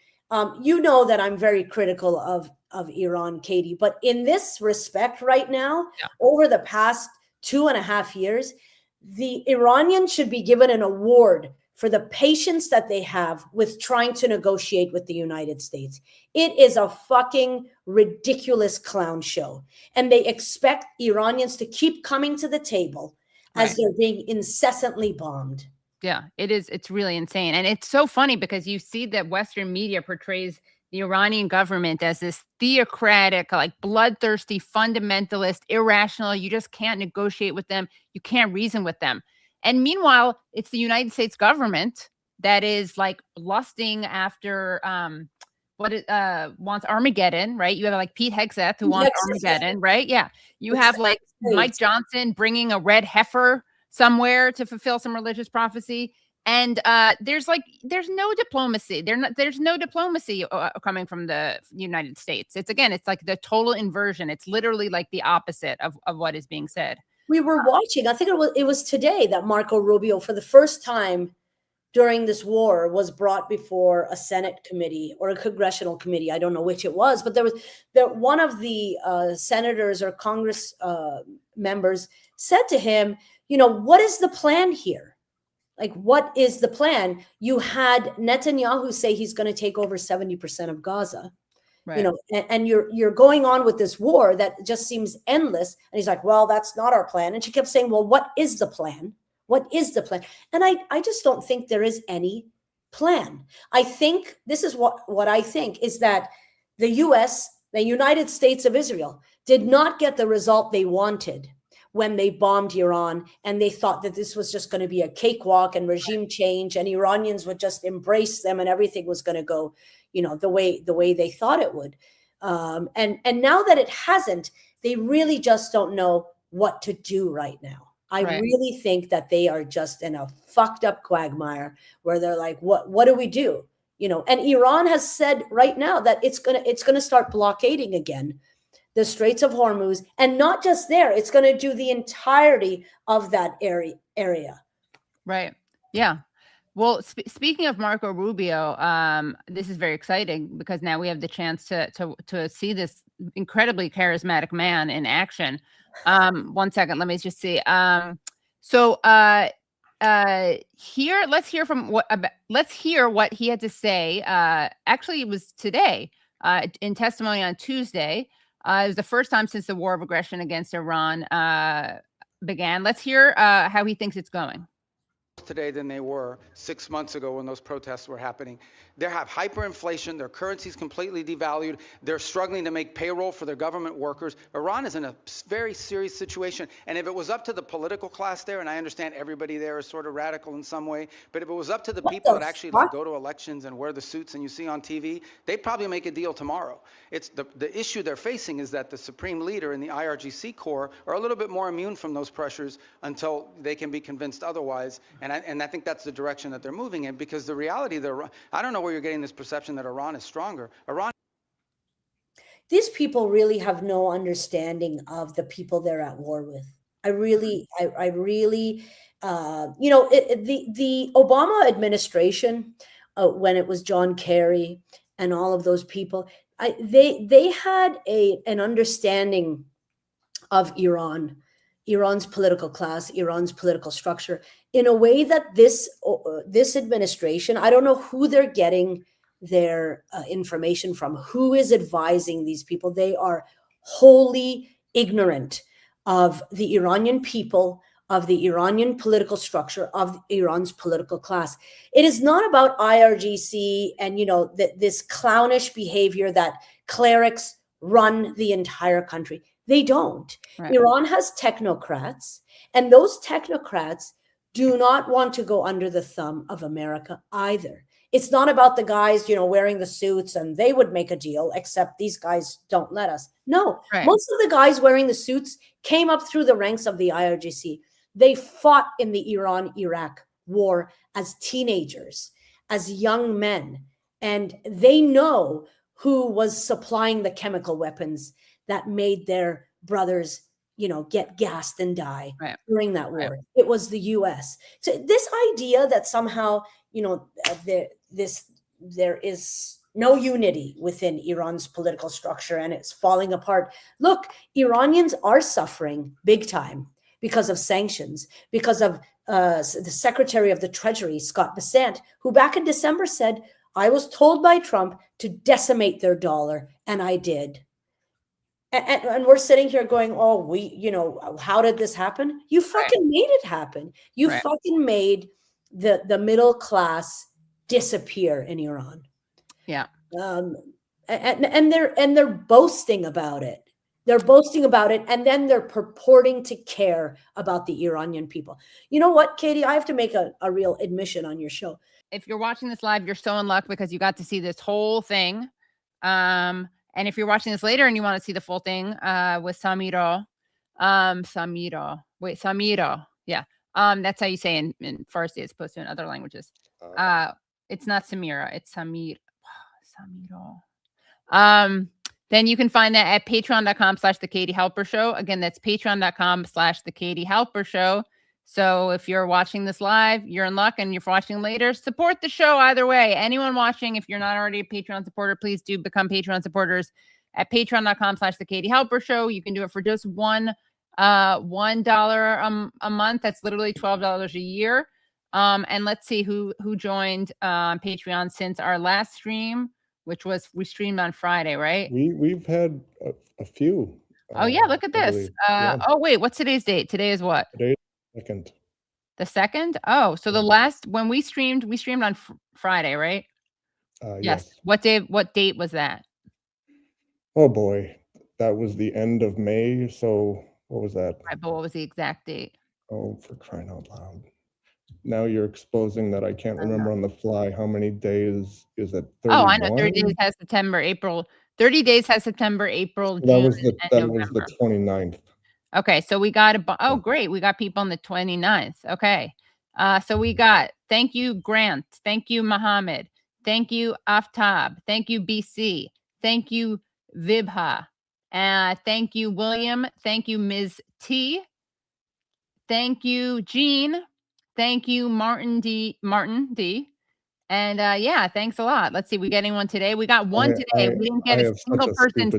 You know that I'm very critical of Iran, Katie. But in this respect right now, over the past 2.5 years, the Iranians should be given an award for the patience that they have with trying to negotiate with the United States. It is a fucking ridiculous clown show. And they expect Iranians to keep coming to the table as they're being incessantly bombed. Yeah, it is. It's really insane. And it's so funny because you see that Western media portrays the Iranian government as this theocratic, like bloodthirsty, fundamentalist, irrational. You just can't negotiate with them. You can't reason with them. And meanwhile, it's the United States government that is like lusting after wants Armageddon, right? You have like Pete Hegseth who wants Armageddon, right? Yeah. You have like Mike Johnson bringing a red heifer somewhere to fulfill some religious prophecy. And there's no diplomacy. There's no diplomacy coming from the United States. It's like the total inversion. It's literally like the opposite of what is being said. We were watching, I think it was today that Marco Rubio, for the first time during this war was brought before a Senate committee or a congressional committee. I don't know which it was, but one of the senators or Congress members said to him, what is the plan here? Like, what is the plan? You had Netanyahu say he's going to take over 70% of Gaza. Right. And you're going on with this war that just seems endless. And he's like, well, that's not our plan. And she kept saying, well, what is the plan? What is the plan? And I just don't think there is any plan. I think this is what I think is that the US, the United States of Israel, did not get the result they wanted when they bombed Iran, and they thought that this was just going to be a cakewalk and regime change, and Iranians would just embrace them and everything was going to go, the way they thought it would. And now that it hasn't, they really just don't know what to do right now. I really think that they are just in a fucked up quagmire where they're like, what do we do? And Iran has said right now that it's gonna start blockading again the Straits of Hormuz, and not just there, it's going to do the entirety of that area. Right. Yeah. Well, speaking of Marco Rubio, this is very exciting because now we have the chance to see this incredibly charismatic man in action. 1 second, let me just see. Here, let's hear what he had to say. Actually, it was today in testimony on Tuesday. It was the first time since the war of aggression against Iran began. Let's hear how he thinks it's going. Today than they were 6 months ago when those protests were happening. They have hyperinflation. Their currency's completely devalued. They're struggling to make payroll for their government workers. Iran is in a very serious situation. And if it was up to the political class there, and I understand everybody there is sort of radical in some way, but if it was up to the people that actually go to elections and wear the suits and you see on TV, they'd probably make a deal tomorrow. It's the issue they're facing is that the supreme leader and the IRGC Corps are a little bit more immune from those pressures until they can be convinced otherwise. And I think that's the direction that they're moving in, because the reality, I don't know where you're getting this perception that Iran is stronger. These people really have no understanding of the people they're at war with. I really, the Obama administration, when it was John Kerry and all of those people, they had an understanding of Iran's political class, Iran's political structure, in a way that this administration, I don't know who they're getting their information from, who is advising these people. They are wholly ignorant of the Iranian people, of the Iranian political structure, of Iran's political class. It is not about IRGC and, this clownish behavior that clerics run the entire country. They don't. Right. Iran has technocrats, and those technocrats do not want to go under the thumb of America either. It's not about the guys, wearing the suits and they would make a deal, except these guys don't let us. No, right. Most of the guys wearing the suits came up through the ranks of the IRGC. They fought in the Iran-Iraq war as teenagers, as young men, and they know who was supplying the chemical weapons that made their brothers, get gassed and die during that war. Right. It was the U.S. So this idea that somehow, there is no unity within Iran's political structure and it's falling apart. Look, Iranians are suffering big time because of sanctions, because of the Secretary of the Treasury, Scott Bessent, who back in December said, I was told by Trump to decimate their dollar, and I did. And we're sitting here going, oh, how did this happen? You fucking made it happen. You fucking made the middle class disappear in Iran. Yeah. And they're boasting about it. They're boasting about it, and then they're purporting to care about the Iranian people. You know what, Katie? I have to make a real admission on your show. If you're watching this live, you're so in luck because you got to see this whole thing. And if you're watching this later and you want to see the full thing with Samira, yeah, that's how you say in Farsi as opposed to in other languages. It's not Samira, it's Samira. Then you can find that at patreon.com/The Katie Halper Show. Again, that's patreon.com/The Katie Halper Show. So if you're watching this live, you're in luck, and if you're watching later, support the show either way. Anyone watching, if you're not already a Patreon supporter, please do become Patreon supporters at patreon.com/The Katie Halper Show. You can do it for just $1 a month. That's literally $12 a year. And let's see who joined Patreon since our last stream, which was we streamed on Friday, right? We've had a few. Oh yeah, look at this. Oh wait, what's today's date? Today is what? Today's second. The 2nd? Oh, so the last when we streamed on Friday, right? Yes. What date was that? Oh boy, that was the end of May. So what was that? Right, but what was the exact date? Oh, for crying out loud! Now you're exposing that I can't remember on the fly. How many days is it? 31? Oh, I know. 30 days has September, April. 30 days has September, April, June, That was the November. 29th. Okay, so we got oh great, we got people on the 29th. Okay. So we got thank you, Grant, thank you, Mohammed, thank you, Aftab, thank you, BC, thank you, Vibha, thank you, William, thank you, Ms. T, thank you, Jean, thank you, Martin D. And yeah, thanks a lot. Let's see, we getting one today. We got one today. We didn't get a single person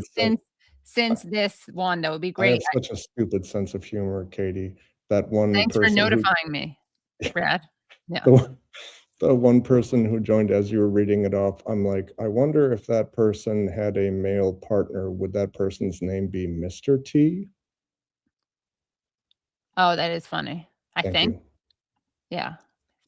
since this one. That would be great. I have such a stupid sense of humor, Katie. That one. Thanks for notifying me, Brad. Yeah. The one person who joined as you were reading it off, I'm like, I wonder if that person had a male partner. Would that person's name be Mr. T? Oh, that is funny. I Thank think. you. Yeah.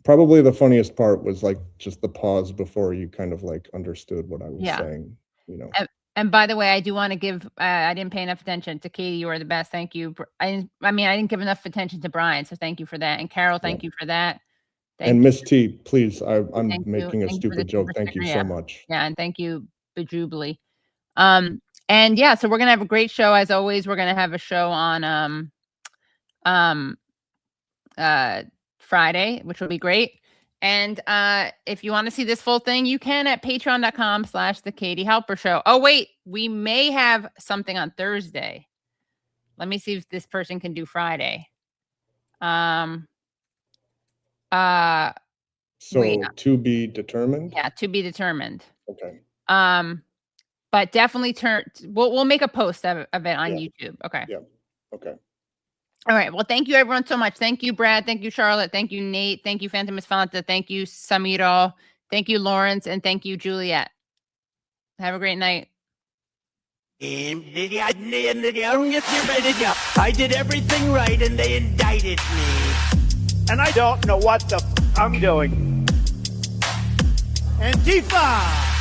Probably the funniest part was like just the pause before you kind of like understood what I was saying. You know. And by the way, I do want to give, I didn't pay enough attention to Katie. You are the best. Thank you. I mean, I didn't give enough attention to Brian. So thank you for that. And Carol, thank you for that. And Miss T, please, I'm making a stupid joke. Thank you so much. Yeah. And thank you, Bajubli. And yeah, so we're going to have a great show. As always, we're going to have a show on Friday, which will be great. And if you want to see this full thing, you can at patreon.com/The Katie Halper Show. Oh, wait, we may have something on Thursday. Let me see if this person can do Friday. So wait. To be determined? Yeah, to be determined. Okay. But definitely we'll make a post of it on YouTube. Okay. Yeah. Okay. All right. Well, thank you everyone so much. Thank you, Brad. Thank you, Charlotte. Thank you, Nate. Thank you, Phantom Esfanta. Thank you, Samira. Thank you, Lawrence. And thank you, Juliet. Have a great night. I did everything right and they indicted me. And I don't know what the I'm doing. Antifa!